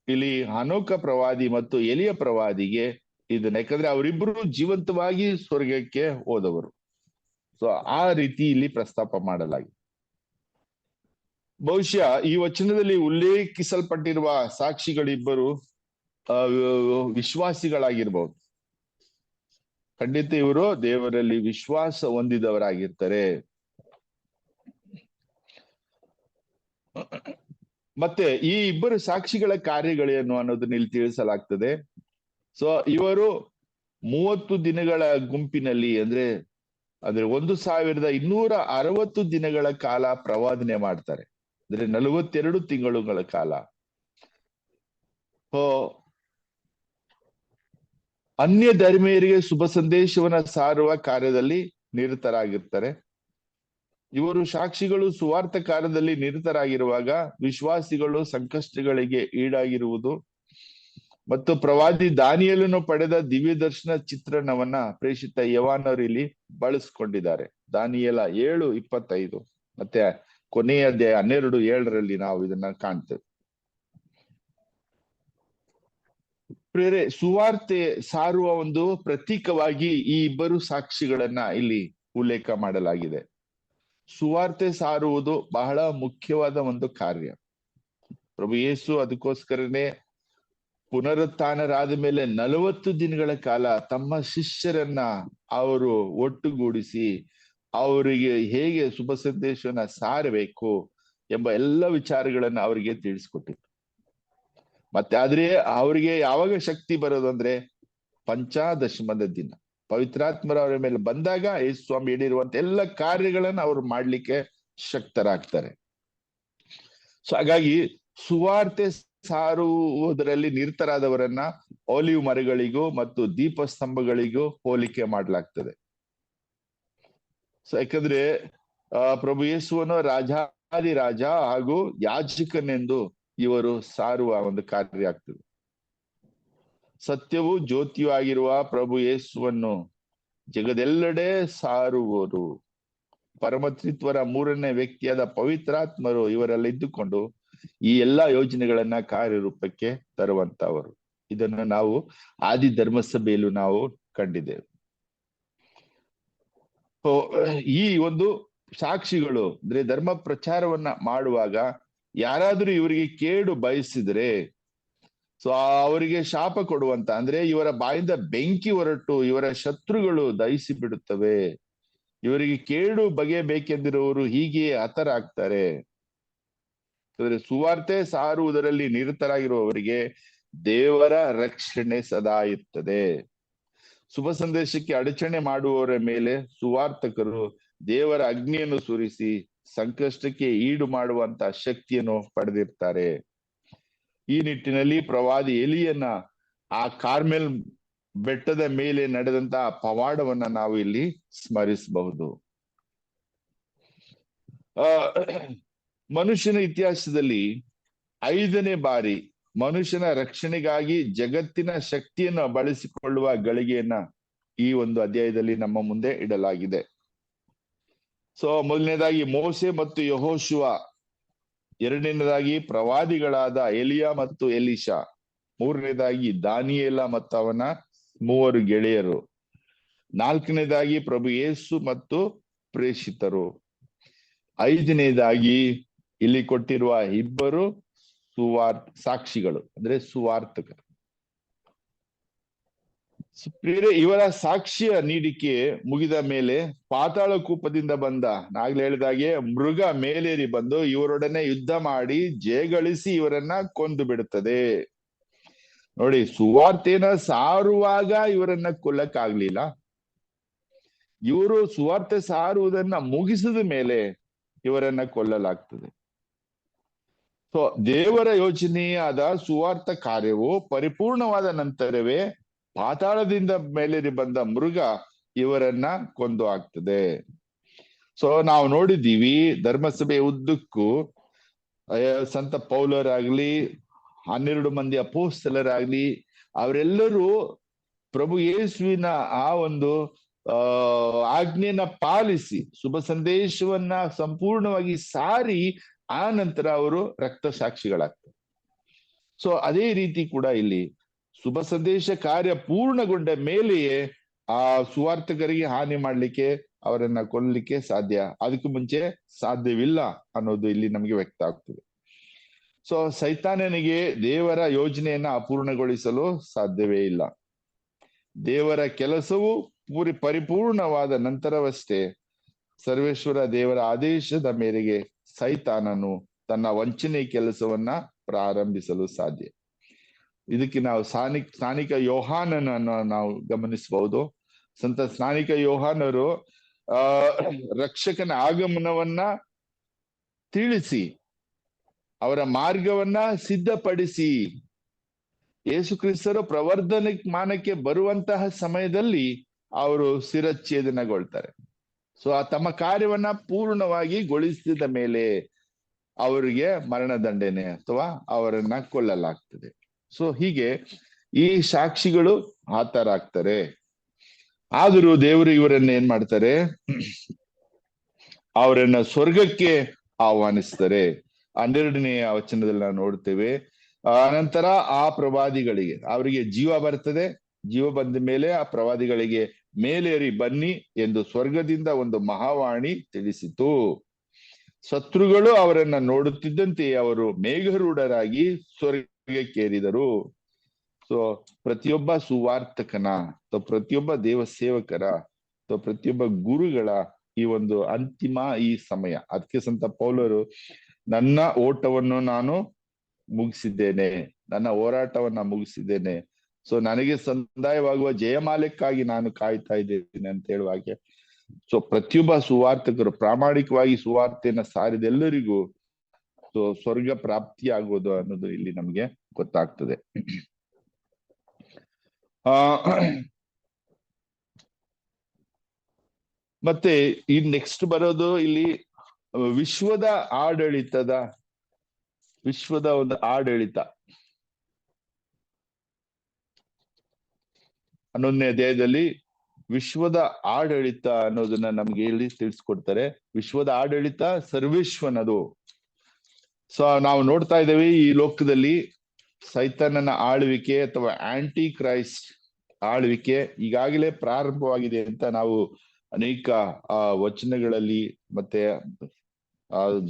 ಇಲ್ಲಿ ಅನೋಕ ಪ್ರವಾದಿ ಮತ್ತು ಎಲಿಯ ಪ್ರವಾದಿಗೆ ಇದನ್ನ, ಯಾಕಂದ್ರೆ ಅವರಿಬ್ರು ಜೀವಂತವಾಗಿ ಸ್ವರ್ಗಕ್ಕೆ ಹೋದವರು. ಸೊ ಆ ರೀತಿ ಇಲ್ಲಿ ಪ್ರಸ್ತಾಪ ಮಾಡಲಾಗಿದೆ. ಬಹುಶಃ ಈ ವಚನದಲ್ಲಿ ಉಲ್ಲೇಖಿಸಲ್ಪಟ್ಟಿರುವ ಸಾಕ್ಷಿಗಳಿಬ್ಬರು ವಿಶ್ವಾಸಿಗಳಾಗಿರ್ಬಹುದು. ಖಂಡಿತ ಇವರು ದೇವರಲ್ಲಿ ವಿಶ್ವಾಸ ಹೊಂದಿದವರಾಗಿರ್ತಾರೆ. ಮತ್ತೆ ಈ ಇಬ್ಬರು ಸಾಕ್ಷಿಗಳ ಕಾರ್ಯಗಳೇನು ಅನ್ನೋದನ್ನ ಇಲ್ಲಿ ತಿಳಿಸಲಾಗ್ತದೆ. ಸೊ ಇವರು 30 ದಿನಗಳ ಗುಂಪಿನಲ್ಲಿ ಅಂದ್ರೆ 1260 ದಿನಗಳ ಕಾಲ ಪ್ರವಾದನೆ ಮಾಡ್ತಾರೆ. ಅಂದ್ರೆ 42 ತಿಂಗಳುಗಳ ಕಾಲ ಅನ್ಯ ಧರ್ಮೀಯರಿಗೆ ಶುಭ ಸಂದೇಶವನ್ನ ಸಾರುವ ಕಾರ್ಯದಲ್ಲಿ ನಿರತರಾಗಿರ್ತಾರೆ. ಇವರು ಸಾಕ್ಷಿಗಳು ಸುವಾರ್ಥ ಕಾರ್ಯದಲ್ಲಿ ನಿರತರಾಗಿರುವಾಗ ವಿಶ್ವಾಸಿಗಳು ಸಂಕಷ್ಟಗಳಿಗೆ ಈಡಾಗಿರುವುದು ಮತ್ತು ಪ್ರವಾದಿ ದಾನಿಯೇಲನು ಪಡೆದ ದಿವ್ಯ ದರ್ಶನ ಚಿತ್ರಣವನ್ನ ಪ್ರೇಷಿತ ಯೋಹಾನರು ಇಲ್ಲಿ ಬಳಸ್ಕೊಂಡಿದ್ದಾರೆ. ದಾನಿಯೇಲ 7:25 ಮತ್ತೆ ಕೊನೆಯ ಅಧ್ಯಾಯ 12:7 ನಾವು ಇದನ್ನ ಕಾಣ್ತೇವೆ. ಪ್ರೇರೆ ಸುವಾರ್ತೆ ಸಾರುವ ಒಂದು ಪ್ರತೀಕವಾಗಿ ಈ ಇಬ್ಬರು ಸಾಕ್ಷಿಗಳನ್ನ ಇಲ್ಲಿ ಉಲ್ಲೇಖ ಮಾಡಲಾಗಿದೆ. ಸುವಾರ್ತೆ ಸಾರುವುದು ಬಹಳ ಮುಖ್ಯವಾದ ಒಂದು ಕಾರ್ಯ. ಪ್ರಭು ಯೇಸು ಅದಕ್ಕೋಸ್ಕರನೇ ಪುನರುತ್ಥಾನರಾದ ಮೇಲೆ 40 ದಿನಗಳ ಕಾಲ ತಮ್ಮ ಶಿಷ್ಯರನ್ನ ಅವರು ಒಟ್ಟುಗೂಡಿಸಿ ಅವರಿಗೆ ಹೇಗೆ ಶುಭ ಸಂದೇಶವನ್ನ ಸಾರಬೇಕು ಎಂಬ ಎಲ್ಲ ವಿಚಾರಗಳನ್ನ ಅವರಿಗೆ ತಿಳಿಸ್ಕೊಟ್ಟಿದ್ರು. ಮತ್ತೆ ಆದ್ರೆ ಅವರಿಗೆ ಯಾವಾಗ ಶಕ್ತಿ ಬರೋದು ಅಂದ್ರೆ ಪಂಚಾದಶಮದ ದಿನ ಪವಿತ್ರಾತ್ಮರ ಅವರ ಮೇಲೆ ಬಂದಾಗ ಯೇಸು ಸ್ವಾಮಿ ಹೇಳಿರುವಂತ ಎಲ್ಲ ಕಾರ್ಯಗಳನ್ನ ಅವರು ಮಾಡ್ಲಿಕ್ಕೆ ಶಕ್ತರಾಗ್ತಾರೆ. ಸೊ ಹಾಗಾಗಿ ಸುವಾರ್ತೆ ಸಾರುವುದರಲ್ಲಿ ನಿರತರಾದವರನ್ನ ಒಲಿವ್ ಮರಗಳಿಗೂ ಮತ್ತು ದೀಪಸ್ತಂಭಗಳಿಗೂ ಹೋಲಿಕೆ ಮಾಡಲಾಗ್ತದೆ. ಸೊ ಯಾಕಂದ್ರೆ ಪ್ರಭು ಯೇಸುವನ್ನು ರಾಜಾದಿರಾಜ ಹಾಗೂ ಯಾಜಕನೆಂದು ಇವರು ಸಾರುವ ಒಂದು ಕಾರ್ಯ ಆಗ್ತದೆ. ಸತ್ಯವೂ ಜ್ಯೋತಿಯೂ ಆಗಿರುವ ಪ್ರಭು ಯೇಸುವನ್ನು ಜಗದೆಲ್ಲೆಡೆ ಸಾರುವರು. ಪರಮತ್ರಿತ್ವರ 3ನೇ ವ್ಯಕ್ತಿಯಾದ ಪವಿತ್ರಾತ್ಮರು ಇವರೆಲ್ಲ ಇದ್ದುಕೊಂಡು ಈ ಎಲ್ಲಾ ಯೋಜನೆಗಳನ್ನ ಕಾರ್ಯರೂಪಕ್ಕೆ ತರುವಂತವರು. ಇದನ್ನು ನಾವು ಆದಿ ಧರ್ಮಸಭೆಯಲ್ಲೂ ನಾವು ಕಂಡಿದ್ದೇವೆ. ಈ ಒಂದು ಸಾಕ್ಷಿಗಳು ಅಂದ್ರೆ ಧರ್ಮ ಪ್ರಚಾರವನ್ನ ಮಾಡುವಾಗ ಯಾರಾದ್ರೂ ಇವರಿಗೆ ಕೇಡು ಬಯಸಿದ್ರೆ ಸೊ ಅವರಿಗೆ ಶಾಪ ಕೊಡುವಂತ, ಅಂದ್ರೆ ಇವರ ಬಾಯಿಂದ ಬೆಂಕಿ ಹೊರಟು ಇವರ ಶತ್ರುಗಳು ದಹಿಸಿ ಬಿಡುತ್ತವೆ, ಇವರಿಗೆ ಕೇಡು ಬಗೆಯಬೇಕೆಂದಿರುವವರು ಹೀಗೆ ಹತರಾಗ್ತಾರೆ. ಅಂದ್ರೆ ಸುವಾರ್ತೆ ಸಾರುವುದರಲ್ಲಿ ನಿರತರಾಗಿರುವವರಿಗೆ ದೇವರ ರಕ್ಷಣೆ ಸದಾ ಇರ್ತದೆ. ಶುಭ ಸಂದೇಶಕ್ಕೆ ಅಡಚಣೆ ಮಾಡುವವರ ಮೇಲೆ ಸುವಾರ್ತಕರು ದೇವರ ಅಗ್ನಿಯನ್ನು ಸುರಿಸಿ ಸಂಕಷ್ಟಕ್ಕೆ ಈಡು ಮಾಡುವಂತ ಶಕ್ತಿಯನ್ನು ಪಡೆದಿರ್ತಾರೆ. ಈ ನಿಟ್ಟಿನಲ್ಲಿ ಪ್ರವಾದಿ ಎಲಿಯನ್ನ ಆ ಕಾರ್ಮೆಲ್ ಬೆಟ್ಟದ ಮೇಲೆ ನಡೆದಂತ ಪವಾಡವನ್ನ ನಾವು ಇಲ್ಲಿ ಸ್ಮರಿಸಬಹುದು. ಮನುಷ್ಯನ ಇತಿಹಾಸದಲ್ಲಿ 5ನೇ ಬಾರಿ ಮನುಷ್ಯನ ರಕ್ಷಣೆಗಾಗಿ ಜಗತ್ತಿನ ಶಕ್ತಿಯನ್ನು ಬಳಸಿಕೊಳ್ಳುವ ಗಳಿಗೆಯನ್ನ ಈ ಒಂದು ಅಧ್ಯಾಯದಲ್ಲಿ ನಮ್ಮ ಮುಂದೆ ಇಡಲಾಗಿದೆ. ಸೊ ಮೊದಲನೇದಾಗಿ ಮೋಸೆ ಮತ್ತು ಯೆಹೋಶುವ ಎರಡನೇದಾಗಿ ಪ್ರವಾದಿಗಳಾದ ಎಲಿಯಾ ಮತ್ತು ಎಲಿಶಾ. ಮೂರನೇದಾಗಿ ದಾನಿಯೇಲ ಮತ್ತು ಅವನ 3 ಗೆಳೆಯರು. ನಾಲ್ಕನೇದಾಗಿ ಪ್ರಭು ಯೇಸು ಮತ್ತು ಪ್ರೇಷಿತರು. ಐದನೇದಾಗಿ ಇಲ್ಲಿ ಕೊಟ್ಟಿರುವ 2 ಸಾಕ್ಷಿಗಳು, ಅಂದ್ರೆ ಸುವಾರ್ತಕರು. ಪ್ರಿಯರೇ, ಇವರ ಸಾಕ್ಷ್ಯ ನೀಡಿಕೆ ಮುಗಿದ ಮೇಲೆ ಪಾತಾಳ ಕೂಪದಿಂದ ಬಂದ, ನಾಗ್ಲೇ ಹೇಳಿದಾಗೆ, ಮೃಗ ಮೇಲೇರಿ ಬಂದು ಇವರೊಡನೆ ಯುದ್ಧ ಮಾಡಿ ಜಯಗಳಿಸಿ ಇವರನ್ನ ಕೊಂದು ಬಿಡುತ್ತದೆ. ನೋಡಿ, ಸುವಾರ್ತೆನ ಸಾರುವಾಗ ಇವರನ್ನ ಕೊಲ್ಲಕ್ಕಾಗ್ಲಿಲ್ಲ. ಇವರು ಸುವಾರ್ತೆ ಸಾರುವುದನ್ನ ಮುಗಿಸಿದ ಮೇಲೆ ಇವರನ್ನ ಕೊಲ್ಲಲಾಗ್ತದೆ. ಸೊ ದೇವರ ಯೋಚನೆಯಾದ ಸುವಾರ್ಥ ಕಾರ್ಯವು ಪರಿಪೂರ್ಣವಾದ ನಂತರವೇ ಪಾತಾಳದಿಂದ ಮೇಲೇರಿ ಬಂದ ಮೃಗ ಇವರನ್ನ ಕೊಂದು ಹಾಕ್ತದೆ. ಸೊ ನಾವು ನೋಡಿದ್ದೀವಿ, ಧರ್ಮಸಭೆ ಉದ್ದಕ್ಕೂ ಸಂತ ಪೌಲರಾಗ್ಲಿ, 12 ಮಂದಿ ಅಪೊಸ್ತಲರಾಗ್ಲಿ, ಅವರೆಲ್ಲರೂ ಪ್ರಭು ಯೇಸುವಿನ ಆ ಒಂದು ಆಜ್ಞೆನ ಪಾಲಿಸಿ ಶುಭ ಸಂದೇಶವನ್ನ ಸಂಪೂರ್ಣವಾಗಿ ಸಾರಿ ಆ ನಂತರ ಅವರು ರಕ್ತ ಸಾಕ್ಷಿಗಳಾಗ್ತಾರೆ. ಸೊ ಅದೇ ರೀತಿ ಕೂಡ ಇಲ್ಲಿ ಶುಭ ಸಂದೇಶ ಕಾರ್ಯ ಪೂರ್ಣಗೊಂಡ ಮೇಲೆಯೇ ಆ ಸುವಾರ್ಥಕರಿಗೆ ಹಾನಿ ಮಾಡ್ಲಿಕ್ಕೆ, ಅವರನ್ನ ಕೊಲ್ಲಲಿಕ್ಕೆ ಸಾಧ್ಯ. ಅದಕ್ಕೂ ಮುಂಚೆ ಸಾಧ್ಯವಿಲ್ಲ ಅನ್ನೋದು ಇಲ್ಲಿ ನಮಗೆ ವ್ಯಕ್ತ ಆಗ್ತದೆ. ಸೊ ಸೈತಾನನಿಗೆ ದೇವರ ಯೋಜನೆಯನ್ನ ಅಪೂರ್ಣಗೊಳಿಸಲು ಸಾಧ್ಯವೇ ಇಲ್ಲ. ದೇವರ ಕೆಲಸವು ಪರಿಪೂರ್ಣವಾದ ನಂತರವಷ್ಟೇ ಸರ್ವೇಶ್ವರ ದೇವರ ಆದೇಶದ ಮೇರೆಗೆ ಸೈತಾನನು ತನ್ನ ವಂಚನೆ ಕೆಲಸವನ್ನ ಪ್ರಾರಂಭಿಸಲು ಸಾಧ್ಯ. ಇದಕ್ಕೆ ನಾವು ಸ್ನಾನಿಕ ಯೋಹಾನನನ್ನು ನಾವು ಗಮನಿಸಬಹುದು. ಸಂತ ಸ್ನಾನಿಕ ಯೋಹಾನರು ರಕ್ಷಕನ ಆಗಮನವನ್ನ ತಿಳಿಸಿ ಅವರ ಮಾರ್ಗವನ್ನ ಸಿದ್ಧಪಡಿಸಿ ಯೇಸು ಕ್ರಿಸ್ತರು ಪ್ರವರ್ಧಮಾನಕ್ಕೆ ಬರುವಂತಹ ಸಮಯದಲ್ಲಿ ಅವರು ಶಿರಚ್ಛೇದನಗೊಳ್ತಾರೆ. ಸೊ ತಮ್ಮ ಕಾರ್ಯವನ್ನ ಪೂರ್ಣವಾಗಿ ಗೊಳಿಸಿದ ಮೇಲೆ ಅವರಿಗೆ ಮರಣದಂಡನೆ ಅಥವಾ ಅವರನ್ನ ಕೊಲ್ಲಲಾಗ್ತದೆ. ಸೊ ಹೀಗೆ ಈ ಸಾಕ್ಷಿಗಳು ಆತರಾಗ್ತಾರೆ. ಆದರೂ ದೇವರು ಇವರನ್ನ ಏನ್ ಮಾಡ್ತಾರೆ, ಅವರನ್ನ ಸ್ವರ್ಗಕ್ಕೆ ಆಹ್ವಾನಿಸ್ತಾರೆ. 12ನೇ ವಚನದಲ್ಲಿ ನಾವು ನೋಡ್ತೇವೆ. ಅನಂತರ ಆ ಪ್ರವಾದಿಗಳಿಗೆ ಅವರಿಗೆ ಜೀವ ಬರ್ತದೆ. ಜೀವ ಬಂದ ಮೇಲೆ ಆ ಪ್ರವಾದಿಗಳಿಗೆ ಮೇಲೇರಿ ಬನ್ನಿ ಎಂದು ಸ್ವರ್ಗದಿಂದ ಒಂದು ಮಹಾವಾಣಿ ತಿಳಿಸಿತು. ಶತ್ರುಗಳು ಅವರನ್ನ ನೋಡುತ್ತಿದ್ದಂತೆ ಅವರು ಮೇಘರೂಢರಾಗಿ ಸ್ವರ್ಗಕ್ಕೇರಿದರು. ಸೊ ಪ್ರತಿಯೊಬ್ಬ ಸುವಾರ್ತಕನ ಅಥವಾ ಪ್ರತಿಯೊಬ್ಬ ದೇವ ಸೇವಕರ ಅಥವಾ ಪ್ರತಿಯೊಬ್ಬ ಗುರುಗಳ ಈ ಒಂದು ಅಂತಿಮ ಈ ಸಮಯ. ಅದಕ್ಕೆ ಸಂತ ಪೌಲರು, ನನ್ನ ಓಟವನ್ನು ನಾನು ಮುಗಿಸಿದ್ದೇನೆ, ನನ್ನ ಹೋರಾಟವನ್ನ ಮುಗಿಸಿದ್ದೇನೆ, ಸೊ ನನಗೆ ಸಂದಾಯವಾಗುವ ಜಯಮಾಲೆಕ್ಕಾಗಿ ನಾನು ಕಾಯ್ತಾ ಇದ್ದೇನೆ ಅಂತ ಹೇಳುವಾಗೆ, ಸೊ ಪ್ರತಿಯೊಬ್ಬ ಸುವಾರ್ತಕರು ಪ್ರಾಮಾಣಿಕವಾಗಿ ಸುವಾರ್ತೆಯನ್ನ ಸಾರಿದೆಲ್ಲರಿಗೂ ಸೊ ಸ್ವರ್ಗ ಪ್ರಾಪ್ತಿ ಆಗೋದು ಅನ್ನೋದು ಇಲ್ಲಿ ನಮ್ಗೆ ಗೊತ್ತಾಗ್ತದೆ. ಮತ್ತೆ ಈ ನೆಕ್ಸ್ಟ್ ಬರೋದು ಇಲ್ಲಿ ವಿಶ್ವದ ಒಂದು ಆಡಳಿತ 11ನೇ ಅಧ್ಯಾಯದಲ್ಲಿ ವಿಶ್ವದ ಆಡಳಿತ ಅನ್ನೋದನ್ನ ನಮ್ಗೆ ಇಲ್ಲಿ ತಿಳಿಸ್ಕೊಡ್ತಾರೆ. ವಿಶ್ವದ ಆಡಳಿತ ಸರ್ವೇಶ್ವನದು. ಸೊ ನಾವು ನೋಡ್ತಾ ಇದ್ದೇವೆ ಈ ಲೋಕದಲ್ಲಿ ಸೈತಾನನ ಆಳ್ವಿಕೆ ಅಥವಾ ಆಂಟಿ ಕ್ರೈಸ್ಟ್ ಆಳ್ವಿಕೆ ಈಗಾಗಲೇ ಪ್ರಾರಂಭವಾಗಿದೆ ಅಂತ ನಾವು ಅನೇಕ ವಚನಗಳಲ್ಲಿ ಮತ್ತೆ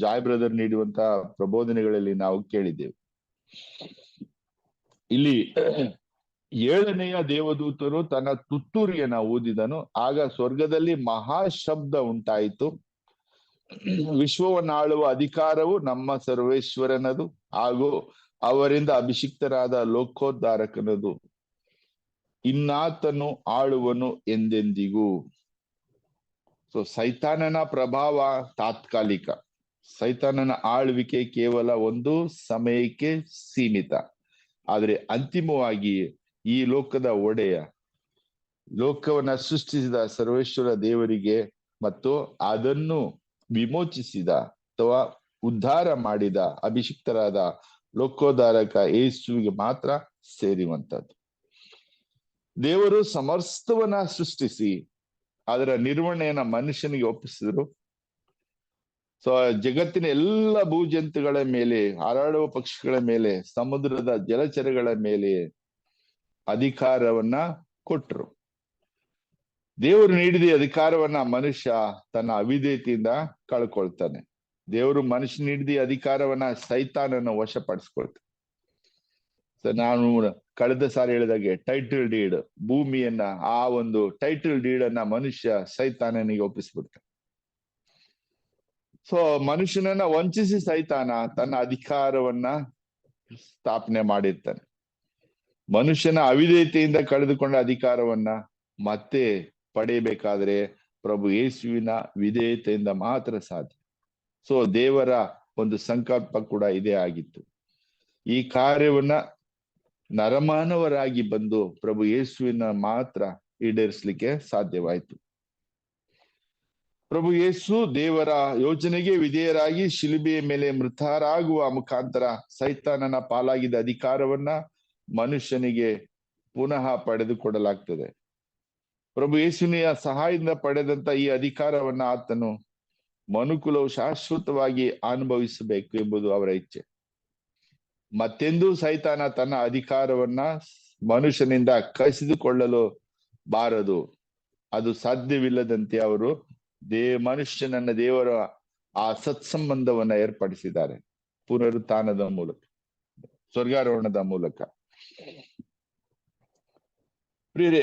ಜಾಯ್ ಬ್ರದರ್ ನೀಡುವಂತ ಪ್ರಬೋಧನೆಗಳಲ್ಲಿ ನಾವು ಕೇಳಿದ್ದೇವೆ. ಇಲ್ಲಿ 7ನೆಯ ದೇವದೂತನು ತನ್ನ ತುತ್ತೂರಿಯನ್ನ ಊದಿದನು. ಆಗ ಸ್ವರ್ಗದಲ್ಲಿ ಮಹಾಶಬ್ದ ಉಂಟಾಯಿತು. ವಿಶ್ವವನ್ನಾಳುವ ಅಧಿಕಾರವು ನಮ್ಮ ಸರ್ವೇಶ್ವರನದು ಹಾಗೂ ಅವರಿಂದ ಅಭಿಷಿಕ್ತರಾದ ಲೋಕೋದ್ಧಾರಕನದು. ಇನ್ನಾತನು ಆಳುವನು ಎಂದೆಂದಿಗೂ. ಸೊ ಸೈತಾನನ ಪ್ರಭಾವ ತಾತ್ಕಾಲಿಕ. ಸೈತಾನನ ಆಳ್ವಿಕೆ ಕೇವಲ ಒಂದು ಸಮಯಕ್ಕೆ ಸೀಮಿತ. ಆದರೆ ಅಂತಿಮವಾಗಿ ಈ ಲೋಕದ ಒಡೆಯ, ಲೋಕವನ್ನ ಸೃಷ್ಟಿಸಿದ ಸರ್ವೇಶ್ವರ ದೇವರಿಗೆ ಮತ್ತು ಅದನ್ನು ವಿಮೋಚಿಸಿದ ಅಥವಾ ಉದ್ಧಾರ ಮಾಡಿದ ಅಭಿಷಿಕ್ತರಾದ ಲೋಕೋದ್ಧಾರಕ ಯೇಸುವಿಗೆ ಮಾತ್ರ ಸೇರುವಂತದ್ದು. ದೇವರು ಸಮಸ್ತವನ್ನ ಸೃಷ್ಟಿಸಿ ಅದರ ನಿರ್ವಹಣೆಯನ್ನ ಮನುಷ್ಯನಿಗೆ ಒಪ್ಪಿಸಿದ್ರು. ಸೊ ಜಗತ್ತಿನ ಎಲ್ಲ ಭೂಜಂತುಗಳ ಮೇಲೆ, ಹಾರಾಡುವ ಪಕ್ಷಿಗಳ ಮೇಲೆ, ಸಮುದ್ರದ ಜಲಚರಗಳ ಮೇಲೆ ಅಧಿಕಾರವನ್ನ ಕೊಟ್ರು. ದೇವರು ನೀಡಿದ ಅಧಿಕಾರವನ್ನ ಮನುಷ್ಯ ತನ್ನ ಅವಿಧೇಯತೆಯಿಂದ ಕಳ್ಕೊಳ್ತಾನೆ. ದೇವರು ಮನುಷ್ಯ ನೀಡಿದ ಅಧಿಕಾರವನ್ನ ಸೈತಾನನ ವಶಪಡಿಸ್ಕೊಳ್ತಾನೆ. ಸೊ ನಾನು ಕಳೆದ ಸಾರಿ ಹೇಳಿದಾಗೆ ಟೈಟಲ್ ಡೀಡ್, ಭೂಮಿಯನ್ನ, ಆ ಒಂದು ಟೈಟಲ್ ಡೀಡ್ ಅನ್ನ ಮನುಷ್ಯ ಸೈತಾನನಿಗೆ ಒಪ್ಪಿಸ್ಬಿಡ್ತಾನೆ. ಸೊ ಮನುಷ್ಯನನ್ನ ವಂಚಿಸಿ ಸೈತಾನ ತನ್ನ ಅಧಿಕಾರವನ್ನ ಸ್ಥಾಪನೆ ಮಾಡಿರ್ತಾನೆ. ಮನುಷ್ಯನ ಅವಿಧೇಯತೆಯಿಂದ ಕಳೆದುಕೊಂಡ ಅಧಿಕಾರವನ್ನ ಮತ್ತೆ ಪಡೆಯಬೇಕಾದ್ರೆ ಪ್ರಭು ಯೇಸುವಿನ ವಿಧೇಯತೆಯಿಂದ ಮಾತ್ರ ಸಾಧ್ಯ. ಸೊ ದೇವರ ಒಂದು ಸಂಕಲ್ಪ ಕೂಡ ಇದೇ ಆಗಿತ್ತು. ಈ ಕಾರ್ಯವನ್ನ ನರಮಾನವರಾಗಿ ಬಂದು ಪ್ರಭು ಯೇಸುವಿನ ಮಾತ್ರ ಈಡೇರಿಸಲಿಕ್ಕೆ ಸಾಧ್ಯವಾಯಿತು. ಪ್ರಭು ಯೇಸು ದೇವರ ಯೋಜನೆಗೆ ವಿಧೇಯರಾಗಿ ಶಿಲುಬೆಯ ಮೇಲೆ ಮೃತರಾಗುವ ಮುಖಾಂತರ ಸೈತಾನನ ಪಾಲಾಗಿದ್ದ ಅಧಿಕಾರವನ್ನ ಮನುಷ್ಯನಿಗೆ ಪುನಃ ಪಡೆದುಕೊಡಲಾಗ್ತದೆ. ಪ್ರಭು ಯೇಸುವಿನ ಸಹಾಯದಿಂದ ಪಡೆದಂತ ಈ ಅಧಿಕಾರವನ್ನ ಆತನು ಮನುಕುಲವು ಶಾಶ್ವತವಾಗಿ ಅನುಭವಿಸಬೇಕು ಎಂಬುದು ಅವರ ಇಚ್ಛೆ. ಮತ್ತೆಂದೂ ಸೈತಾನ ತನ್ನ ಅಧಿಕಾರವನ್ನ ಮನುಷ್ಯನಿಂದ ಕಸಿದುಕೊಳ್ಳಲು ಬಾರದು. ಅದು ಸಾಧ್ಯವಿಲ್ಲದಂತೆ ಅವರು ಮನುಷ್ಯನನ್ನ ದೇವರ ಆ ಸತ್ಸಂಬಂಧವನ್ನ ಏರ್ಪಡಿಸಿದ್ದಾರೆ ಪುನರುತ್ಥಾನದ ಮೂಲಕ, ಸ್ವರ್ಗಾರೋಹಣದ ಮೂಲಕ. ಪ್ರಿಯರೇ,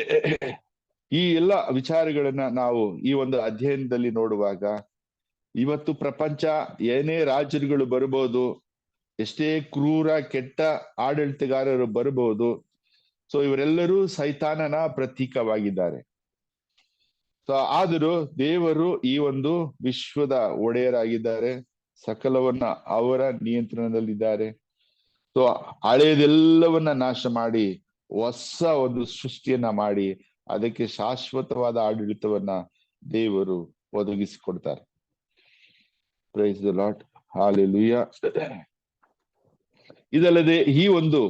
ಈ ಎಲ್ಲ ವಿಚಾರಗಳನ್ನ ನಾವು ಈ ಒಂದು ಅಧ್ಯಯನದಲ್ಲಿ ನೋಡುವಾಗ, ಇವತ್ತು ಪ್ರಪಂಚ ಏನೇ ರಾಜರುಗಳು ಬರಬಹುದು, ಎಷ್ಟೇ ಕ್ರೂರ ಕೆಟ್ಟ ಆಡಳಿತಗಾರರು ಬರಬಹುದು, ಸೊ ಇವರೆಲ್ಲರೂ ಸೈತಾನನ ಪ್ರತೀಕವಾಗಿದ್ದಾರೆ. ಸೊ ಆದರೂ ದೇವರು ಈ ಒಂದು ವಿಶ್ವದ ಒಡೆಯರಾಗಿದ್ದಾರೆ, ಸಕಲವನ್ನ ಅವರ ನಿಯಂತ್ರಣದಲ್ಲಿದ್ದಾರೆ. ಸೊ ಹಳೆಯದೆಲ್ಲವನ್ನ ನಾಶ ಮಾಡಿ ಹೊಸ ಒಂದು ಸೃಷ್ಟಿಯನ್ನ ಮಾಡಿ ಅದಕ್ಕೆ ಶಾಶ್ವತವಾದ ಆಡಳಿತವನ್ನ ದೇವರು ಒದಗಿಸಿಕೊಡ್ತಾರೆ. Praise the Lord, hallelujah. ಇದಲ್ಲದೆ ಈ ಒಂದು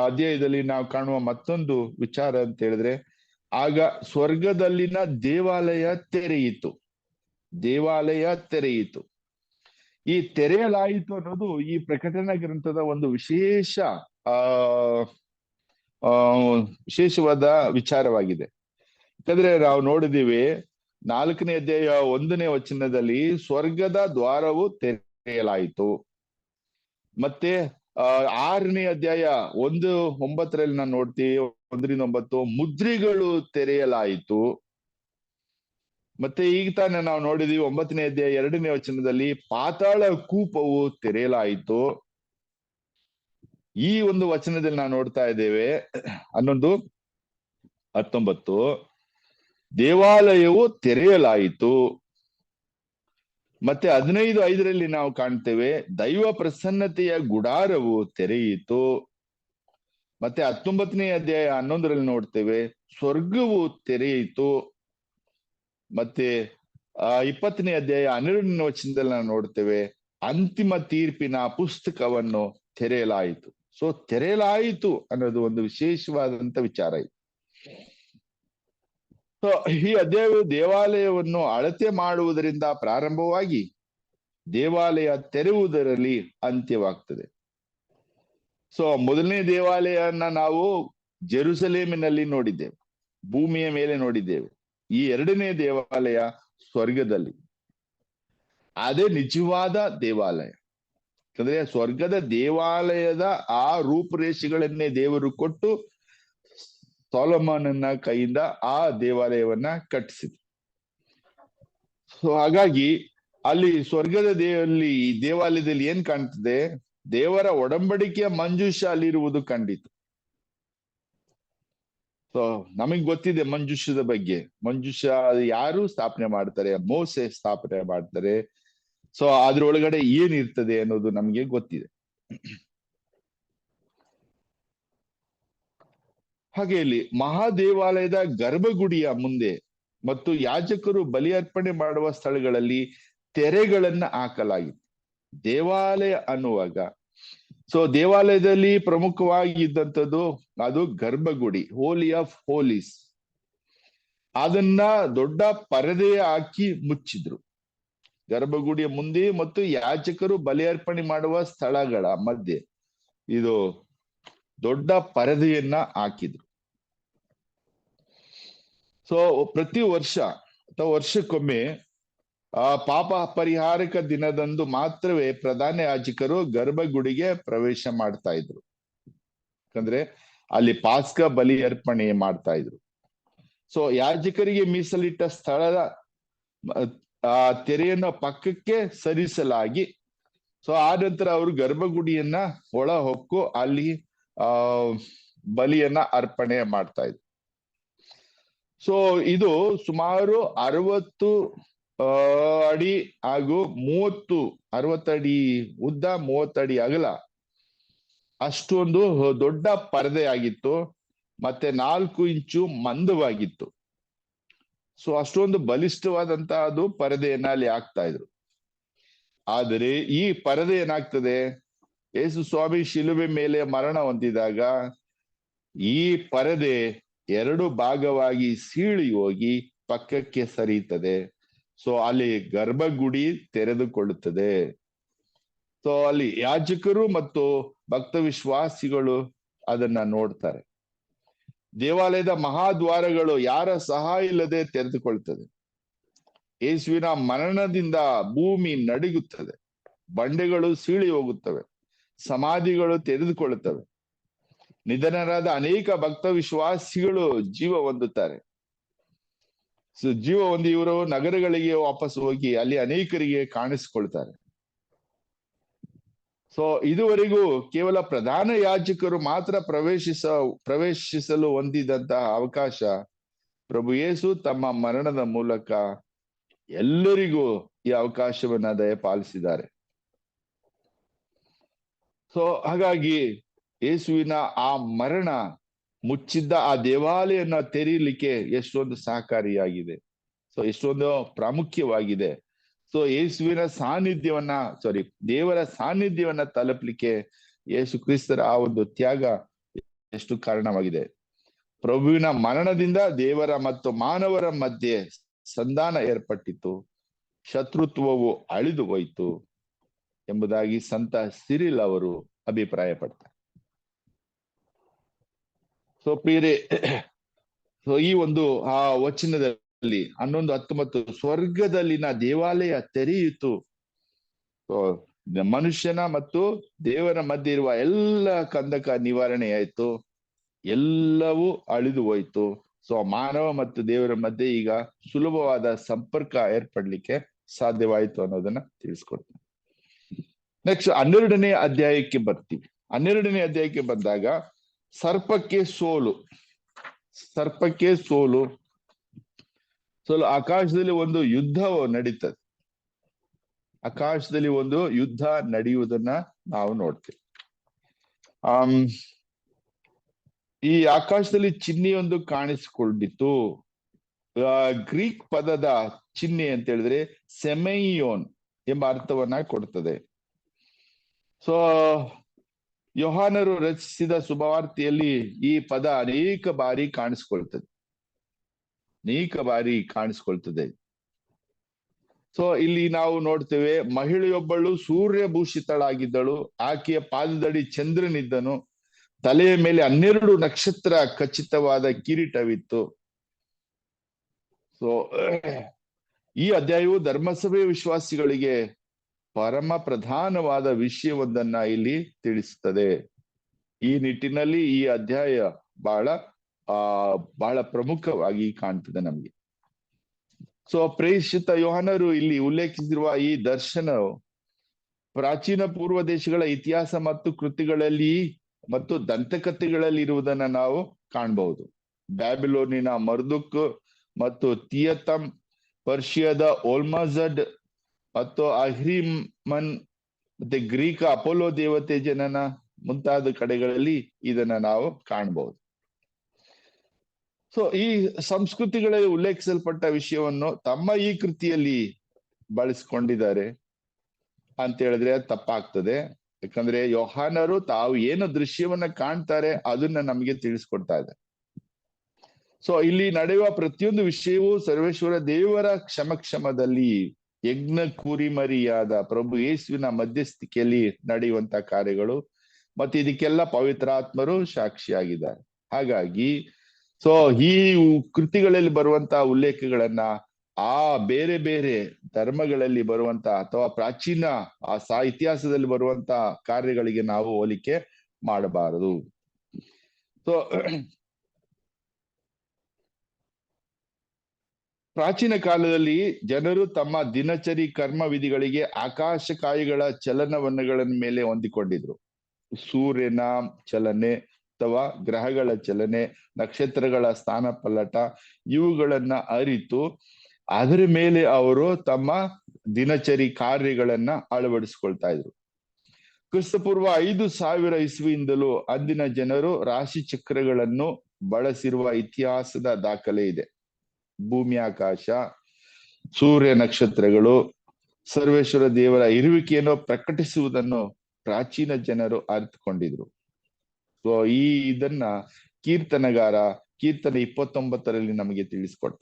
ಅಧ್ಯಾಯದಲ್ಲಿ ನಾವು ಕಾಣುವ ಮತ್ತೊಂದು ವಿಚಾರ ಅಂತ ಹೇಳಿದ್ರೆ, ಆಗ ಸ್ವರ್ಗದಲ್ಲಿನ ದೇವಾಲಯ ತೆರೆಯಿತು. ದೇವಾಲಯ ತೆರೆಯಿತು. ಈ ತೆರೆಯಲಾಯಿತು ಅನ್ನೋದು ಈ ಪ್ರಕಟಣಾ ಗ್ರಂಥದ ಒಂದು ವಿಶೇಷವಾದ ವಿಚಾರವಾಗಿದೆ. ಯಾಕಂದ್ರೆ ನಾವು ನೋಡಿದೀವಿ 4ನೇ ಅಧ್ಯಾಯ 1ನೇ ವಚನದಲ್ಲಿ ಸ್ವರ್ಗದ ದ್ವಾರವು ತೆರೆಯಲಾಯಿತು. ಮತ್ತೆ 6ನೇ ಅಧ್ಯಾಯ 1:9 ನಾವು ನೋಡ್ತೀವಿ, 1-9 ಮುದ್ರೆಗಳು ತೆರೆಯಲಾಯಿತು. ಮತ್ತೆ ಈಗ ತಾನೇ ನಾವು ನೋಡಿದೀವಿ 9ನೇ ಅಧ್ಯಾಯ 2ನೇ ವಚನದಲ್ಲಿ ಪಾತಾಳ ಕೂಪವು ತೆರೆಯಲಾಯಿತು. ಈ ಒಂದು ವಚನದಲ್ಲಿ ನಾವು ನೋಡ್ತಾ ಇದ್ದೇವೆ 11-19 ದೇವಾಲಯವು ತೆರೆಯಲಾಯಿತು. ಮತ್ತೆ 15:5 ನಾವು ಕಾಣ್ತೇವೆ ದೈವ ಪ್ರಸನ್ನತೆಯ ಗುಡಾರವು ತೆರೆಯಿತು. ಮತ್ತೆ 19ನೇ ಅಧ್ಯಾಯ 11 ನೋಡ್ತೇವೆ ಸ್ವರ್ಗವು ತೆರೆಯಿತು. ಮತ್ತೆ 20ನೇ ಅಧ್ಯಾಯ 12ನೇ ವಚನದಲ್ಲಿ ನಾವು ನೋಡ್ತೇವೆ ಅಂತಿಮ ತೀರ್ಪಿನ ಪುಸ್ತಕವನ್ನು ತೆರೆಯಲಾಯಿತು. ಸೊ ತೆರೆಯಲಾಯಿತು ಅನ್ನೋದು ಒಂದು ವಿಶೇಷವಾದಂತ ವಿಚಾರ ಇದು. ಸೊ ಈ ಅಧ್ಯಾಯವು ದೇವಾಲಯವನ್ನು ಅಳತೆ ಮಾಡುವುದರಿಂದ ಪ್ರಾರಂಭವಾಗಿ ದೇವಾಲಯ ತೆರೆಯುವುದರಲ್ಲಿ ಅಂತ್ಯವಾಗ್ತದೆ. ಸೊ ಮೊದಲನೇ ದೇವಾಲಯನ ನಾವು ಜೆರುಸಲೇಮಿನಲ್ಲಿ ನೋಡಿದ್ದೇವೆ, ಭೂಮಿಯ ಮೇಲೆ ನೋಡಿದ್ದೇವೆ. ಈ 2ನೇ ದೇವಾಲಯ ಸ್ವರ್ಗದಲ್ಲಿ. ಅದೇ ನಿಜವಾದ ದೇವಾಲಯ. ಯಾಕಂದ್ರೆ ಸ್ವರ್ಗದ ದೇವಾಲಯದ ಆ ರೂಪುರೇಷೆಗಳನ್ನೇ ದೇವರು ಕೊಟ್ಟು ಸೊಲೊಮೋನನ ಕೈಯಿಂದ ಆ ದೇವಾಲಯವನ್ನ ಕಟ್ಟಿಸಿದ್ರು. ಸೊ ಹಾಗಾಗಿ ಅಲ್ಲಿ ಸ್ವರ್ಗದ ಈ ದೇವಾಲಯದಲ್ಲಿ ಏನ್ ಕಾಣ್ತದೆ, ದೇವರ ಒಡಂಬಡಿಕೆಯ ಮಂಜೂಷ ಅಲ್ಲಿರುವುದು ಖಂಡಿತ. ಸೊ ನಮಗ್ ಗೊತ್ತಿದೆ ಮಂಜೂಷದ ಬಗ್ಗೆ. ಮಂಜೂಷ ಯಾರು ಸ್ಥಾಪನೆ ಮಾಡ್ತಾರೆ? ಮೋಸೆ ಸ್ಥಾಪನೆ ಮಾಡ್ತಾರೆ. ಸೊ ಅದ್ರೊಳಗಡೆ ಏನಿರ್ತದೆ ಅನ್ನೋದು ನಮ್ಗೆ ಗೊತ್ತಿದೆ. ಹಾಗೆ ಇಲ್ಲಿ ಮಹಾದೇವಾಲಯದ ಗರ್ಭಗುಡಿಯ ಮುಂದೆ ಮತ್ತು ಯಾಜಕರು ಬಲಿ ಅರ್ಪಣೆ ಮಾಡುವ ಸ್ಥಳಗಳಲ್ಲಿ ತೆರೆಗಳನ್ನ ಹಾಕಲಾಗಿತ್ತು. ದೇವಾಲಯ ಅನ್ನುವಾಗ ಸೊ ದೇವಾಲಯದಲ್ಲಿ ಪ್ರಮುಖವಾಗಿ ಇದ್ದಂಥದ್ದು ಅದು ಗರ್ಭಗುಡಿ, ಹೋಲಿ ಆಫ್ ಹೋಲೀಸ್. ಅದನ್ನ ದೊಡ್ಡ ಪರದೆ ಹಾಕಿ ಮುಚ್ಚಿದ್ರು. ಗರ್ಭಗುಡಿಯ ಮುಂದೆ ಮತ್ತು ಯಾಜಕರು ಬಲಿಯರ್ಪಣೆ ಮಾಡುವ ಸ್ಥಳಗಳ ಮಧ್ಯೆ ಇದು ದೊಡ್ಡ ಪರದೆಯನ್ನ ಹಾಕಿದ್ರು. ಸೊ ಪ್ರತಿ ವರ್ಷ ಅಥವಾ ವರ್ಷಕ್ಕೊಮ್ಮೆ ಪಾಪ ಪರಿಹಾರಕ ದಿನದಂದು ಮಾತ್ರವೇ ಪ್ರಧಾನ ಯಾಜಕರು ಗರ್ಭಗುಡಿಗೆ ಪ್ರವೇಶ ಮಾಡ್ತಾ ಇದ್ರು. ಯಾಕಂದ್ರೆ ಅಲ್ಲಿ ಪಾಸ್ಕ ಬಲಿ ಅರ್ಪಣೆ ಮಾಡ್ತಾ ಇದ್ರು. ಸೊ ಯಾಜಕರಿಗೆ ಮೀಸಲಿಟ್ಟ ಸ್ಥಳದ ತೆರೆಯನ್ನು ಪಕ್ಕಕ್ಕೆ ಸರಿಸಲಾಗಿ, ಸೊ ಆ ನಂತರ ಅವರು ಗರ್ಭಗುಡಿಯನ್ನ ಒಳ ಹೊಕ್ಕು ಅಲ್ಲಿ ಬಲಿಯನ್ನ ಅರ್ಪಣೆ ಮಾಡ್ತಾ ಇದ್ರು. ಸೊ ಇದು ಸುಮಾರು 60 ಅಡಿ ಹಾಗೂ 60 ಅಡಿ ಉದ್ದ, 30 ಅಡಿ ಅಗಲ ಅಷ್ಟೊಂದು ದೊಡ್ಡ ಪರದೆ ಆಗಿತ್ತು. ಮತ್ತೆ 4 ಇಂಚು ಮಂದವಾಗಿತ್ತು. ಸೊ ಅಷ್ಟೊಂದು ಬಲಿಷ್ಠವಾದಂತಹ ಅದು ಪರದೆಯನ್ನ ಅಲ್ಲಿ ಹಾಕ್ತಾ ಇದ್ರು. ಆದರೆ ಈ ಪರದೆ ಏನಾಗ್ತದೆ, ಯೇಸು ಸ್ವಾಮಿ ಶಿಲುಬೆ ಮೇಲೆ ಮರಣ ಹೊಂದಿದಾಗ ಈ ಪರದೆ 2 ಭಾಗವಾಗಿ ಸೀಳಿ ಹೋಗಿ ಪಕ್ಕಕ್ಕೆ ಸರಿಯುತ್ತದೆ. ಸೊ ಅಲ್ಲಿ ಗರ್ಭಗುಡಿ ತೆರೆದುಕೊಳ್ಳುತ್ತದೆ. ಸೊ ಅಲ್ಲಿ ಯಾಜಕರು ಮತ್ತು ಭಕ್ತ ವಿಶ್ವಾಸಿಗಳು ಅದನ್ನ ನೋಡ್ತಾರೆ. ದೇವಾಲಯದ ಮಹಾದ್ವಾರಗಳು ಯಾರ ಸಹಾಯ ಇಲ್ಲದೆ ತೆರೆದುಕೊಳ್ಳುತ್ತದೆ. ಯೇಸುವಿನ ಮರಣದಿಂದ ಭೂಮಿ ನಡುಗುತ್ತದೆ, ಬಂಡೆಗಳು ಸೀಳಿ ಹೋಗುತ್ತವೆ, ಸಮಾಧಿಗಳು ತೆರೆದುಕೊಳ್ಳುತ್ತವೆ. ನಿಧನರಾದ ಅನೇಕ ಭಕ್ತ ವಿಶ್ವಾಸಿಗಳು ಜೀವ ಹೊಂದುತ್ತಾರೆ. ಜೀವ ಹೊಂದಿ ಇವರು ನಗರಗಳಿಗೆ ವಾಪಸ್ ಹೋಗಿ ಅಲ್ಲಿ ಅನೇಕರಿಗೆ ಕಾಣಿಸಿಕೊಳ್ತಾರೆ. ಸೊ ಇದುವರೆಗೂ ಕೇವಲ ಪ್ರಧಾನ ಯಾಜಕರು ಮಾತ್ರ ಪ್ರವೇಶಿಸಲು ಹೊಂದಿದಂತಹ ಅವಕಾಶ ಪ್ರಭು ಯೇಸು ತಮ್ಮ ಮರಣದ ಮೂಲಕ ಎಲ್ಲರಿಗೂ ಈ ಅವಕಾಶವನ್ನ ದಯಪಾಲಿಸಿದ್ದಾರೆ. ಸೊ ಹಾಗಾಗಿ ಯೇಸುವಿನ ಆ ಮರಣ ಮುಚ್ಚಿದ್ದ ಆ ದೇವಾಲಯನ ತೆರೀಲಿಕ್ಕೆ ಎಷ್ಟೊಂದು ಸಹಕಾರಿಯಾಗಿದೆ. ಸೊ ಎಷ್ಟೊಂದು ಪ್ರಾಮುಖ್ಯವಾಗಿದೆ. ಸೊ ಯೇಸುವಿನ ದೇವರ ಸಾನ್ನಿಧ್ಯವನ್ನ ತಲುಪಲಿಕ್ಕೆ ಯೇಸು ಕ್ರಿಸ್ತರ ಆ ಒಂದು ತ್ಯಾಗ ಎಷ್ಟು ಕಾರಣವಾಗಿದೆ. ಪ್ರಭುವಿನ ಮರಣದಿಂದ ದೇವರ ಮತ್ತು ಮಾನವರ ಮಧ್ಯೆ ಸಂಧಾನ ಏರ್ಪಟ್ಟಿತು, ಶತ್ರುತ್ವವು ಅಳಿದು ಹೋಯಿತು ಎಂಬುದಾಗಿ ಸಂತ ಸಿರಿಲ್ ಅವರು ಅಭಿಪ್ರಾಯ ಪಡ್ತಾರೆ. ಸೊ ಪ್ರಿಯರೇ, ಸೊ ಈ ಒಂದು ಆ ವಚನದಲ್ಲಿ 11:19 ಸ್ವರ್ಗದಲ್ಲಿನ ದೇವಾಲಯ ತೆರೆಯಿತು. ಸೊ ಮನುಷ್ಯನ ಮತ್ತು ದೇವರ ಮಧ್ಯೆ ಇರುವ ಎಲ್ಲ ಕಂದಕ ನಿವಾರಣೆ ಆಯ್ತು, ಎಲ್ಲವೂ ಅಳಿದು ಹೋಯ್ತು. ಸೊ ಮಾನವ ಮತ್ತು ದೇವರ ಮಧ್ಯೆ ಈಗ ಸುಲಭವಾದ ಸಂಪರ್ಕ ಏರ್ಪಡ್ಲಿಕ್ಕೆ ಸಾಧ್ಯವಾಯಿತು ಅನ್ನೋದನ್ನ ತಿಳಿಸ್ಕೊಡ್ತೀನಿ. ನೆಕ್ಸ್ಟ್ 12ನೇ ಅಧ್ಯಾಯಕ್ಕೆ ಬರ್ತೀವಿ. 12ನೇ ಅಧ್ಯಾಯಕ್ಕೆ ಬಂದಾಗ ಸರ್ಪಕ್ಕೆ ಸೋಲು. ಆಕಾಶದಲ್ಲಿ ಒಂದು ಯುದ್ಧ ನಡೀತದೆ. ಆಕಾಶದಲ್ಲಿ ಒಂದು ಯುದ್ಧ ನಡೆಯುವುದನ್ನ ನಾವು ನೋಡ್ತೇವೆ. ಈ ಆಕಾಶದಲ್ಲಿ ಚಿಹ್ನೆಯೊಂದು ಕಾಣಿಸಿಕೊಂಡಿತ್ತು. ಗ್ರೀಕ್ ಪದದ ಚಿಹ್ನೆ ಅಂತ ಹೇಳಿದ್ರೆ ಸೆಮೈಯೋನ್ ಎಂಬ ಅರ್ಥವನ್ನ ಕೊಡ್ತದೆ. ಸೊ ಯೋಹಾನರು ರಚಿಸಿದ ಶುಭವಾರ್ತೆಯಲ್ಲಿ ಈ ಪದ ಅನೇಕ ಬಾರಿ ಕಾಣಿಸ್ಕೊಳ್ತದೆ. ಸೊ ಇಲ್ಲಿ ನಾವು ನೋಡ್ತೇವೆ, ಮಹಿಳೆಯೊಬ್ಬಳು ಸೂರ್ಯಭೂಷಿತಳಾಗಿದ್ದಳು, ಆಕೆಯ ಪಾದದಡಿ ಚಂದ್ರನಿದ್ದನು, ತಲೆಯ ಮೇಲೆ 12 ನಕ್ಷತ್ರ ಖಚಿತವಾದ ಕಿರೀಟವಿತ್ತು. ಸೊ ಈ ಅಧ್ಯಾಯವು ಧರ್ಮಸಭೆಯ ವಿಶ್ವಾಸಿಗಳಿಗೆ ಪರಮ ಪ್ರಧಾನವಾದ ವಿಷಯವೊಂದನ್ನ ಇಲ್ಲಿ ತಿಳಿಸುತ್ತದೆ. ಈ ನಿಟ್ಟಿನಲ್ಲಿ ಈ ಅಧ್ಯಾಯ ಬಹಳ ಪ್ರಮುಖವಾಗಿ ಕಾಣ್ತದೆ ನಮ್ಗೆ. ಸೊ ಪ್ರೇಷಿತ ಯೋಹಾನರು ಇಲ್ಲಿ ಉಲ್ಲೇಖಿಸಿರುವ ಈ ದರ್ಶನವು ಪ್ರಾಚೀನ ಪೂರ್ವ ದೇಶಗಳ ಇತಿಹಾಸ ಮತ್ತು ಕೃತಿಗಳಲ್ಲಿ ಮತ್ತು ದಂತಕಥೆಗಳಲ್ಲಿ ಇರುವುದನ್ನ ನಾವು ಕಾಣಬಹುದು. ಬ್ಯಾಬಿಲೋನಿನ ಮರ್ದುಕ್ ಮತ್ತು ತಿಯತಮ್, ಪರ್ಷಿಯಾದ ಓಲ್ಮಜಡ್ ಮತ್ತು ಅಹ್ರಿಮನ್, ಮತ್ತೆ ಗ್ರೀಕ್ ಅಪೋಲೋ ದೇವತೆ ಜನನ ಮುಂತಾದ ಕಡೆಗಳಲ್ಲಿ ಇದನ್ನ ನಾವು ಕಾಣಬಹುದು. ಸೊ ಈ ಸಂಸ್ಕೃತಿಗಳಲ್ಲಿ ಉಲ್ಲೇಖಿಸಲ್ಪಟ್ಟ ವಿಷಯವನ್ನು ತಮ್ಮ ಈ ಕೃತಿಯಲ್ಲಿ ಬಳಸಿಕೊಂಡಿದ್ದಾರೆ ಅಂತ ಹೇಳಿದ್ರೆ ತಪ್ಪಾಗ್ತದೆ. ಯಾಕಂದ್ರೆ ಯೋಹಾನರು ತಾವು ಏನು ದೃಶ್ಯವನ್ನ ಕಾಣ್ತಾರೆ ಅದನ್ನ ನಮಗೆ ತಿಳಿಸ್ಕೊಡ್ತಾ ಇದ್ದಾರೆ. ಸೊ ಇಲ್ಲಿ ನಡೆಯುವ ಪ್ರತಿಯೊಂದು ವಿಷಯವೂ ಸರ್ವೇಶ್ವರ ದೇವರ ಕ್ಷಮದಲ್ಲಿ ಯಜ್ಞ ಕುರಿಮರಿಯಾದ ಪ್ರಭು ಯೇಸುವಿನ ಮಧ್ಯಸ್ಥಿಕೆಯಲ್ಲಿ ನಡೆಯುವಂತ ಕಾರ್ಯಗಳು, ಮತ್ತೆ ಇದಕ್ಕೆಲ್ಲ ಪವಿತ್ರಾತ್ಮರು ಸಾಕ್ಷಿಯಾಗಿದ್ದಾರೆ. ಹಾಗಾಗಿ ಸೊ ಈ ಕೃತಿಗಳಲ್ಲಿ ಬರುವಂತಹ ಉಲ್ಲೇಖಗಳನ್ನ ಆ ಬೇರೆ ಬೇರೆ ಧರ್ಮಗಳಲ್ಲಿ ಬರುವಂತ ಅಥವಾ ಪ್ರಾಚೀನ ಇತಿಹಾಸದಲ್ಲಿ ಬರುವಂತ ಕಾರ್ಯಗಳಿಗೆ ನಾವು ಹೋಲಿಕೆ ಮಾಡಬಾರದು. ಸೊ ಪ್ರಾಚೀನ ಕಾಲದಲ್ಲಿ ಜನರು ತಮ್ಮ ದಿನಚರಿ ಕರ್ಮ ವಿಧಿಗಳಿಗೆ ಆಕಾಶಕಾಯಿಗಳ ಚಲನವಲನಗಳ ಮೇಲೆ ಹೊಂದಿಕೊಂಡಿದ್ರು. ಸೂರ್ಯನ ಚಲನೆ ಅಥವಾ ಗ್ರಹಗಳ ಚಲನೆ, ನಕ್ಷತ್ರಗಳ ಸ್ಥಾನ ಪಲ್ಲಟ ಇವುಗಳನ್ನ ಅರಿತು ಅದರ ಮೇಲೆ ಅವರು ತಮ್ಮ ದಿನಚರಿ ಕಾರ್ಯಗಳನ್ನ ಅಳವಡಿಸಿಕೊಳ್ತಾ ಇದ್ರು. ಕ್ರಿಸ್ತಪೂರ್ವ 5000 ಇಸ್ವಿಯಿಂದಲೂ ಅಂದಿನ ಜನರು ರಾಶಿ ಚಕ್ರಗಳನ್ನು ಬಳಸಿರುವ ಇತಿಹಾಸದ ದಾಖಲೆ ಇದೆ. ಭೂಮಿ ಆಕಾಶ, ಸೂರ್ಯ ನಕ್ಷತ್ರಗಳು ಸರ್ವೇಶ್ವರ ದೇವರ ಇರುವಿಕೆಯನ್ನು ಪ್ರಕಟಿಸುವುದನ್ನು ಪ್ರಾಚೀನ ಜನರು ಅರಿತುಕೊಂಡಿದ್ರು. ಸೊ ಇದನ್ನ ಕೀರ್ತನಗಾರ ಕೀರ್ತನೆ 29ರಲ್ಲಿ ನಮಗೆ ತಿಳಿಸ್ಕೊಟ್ಟ.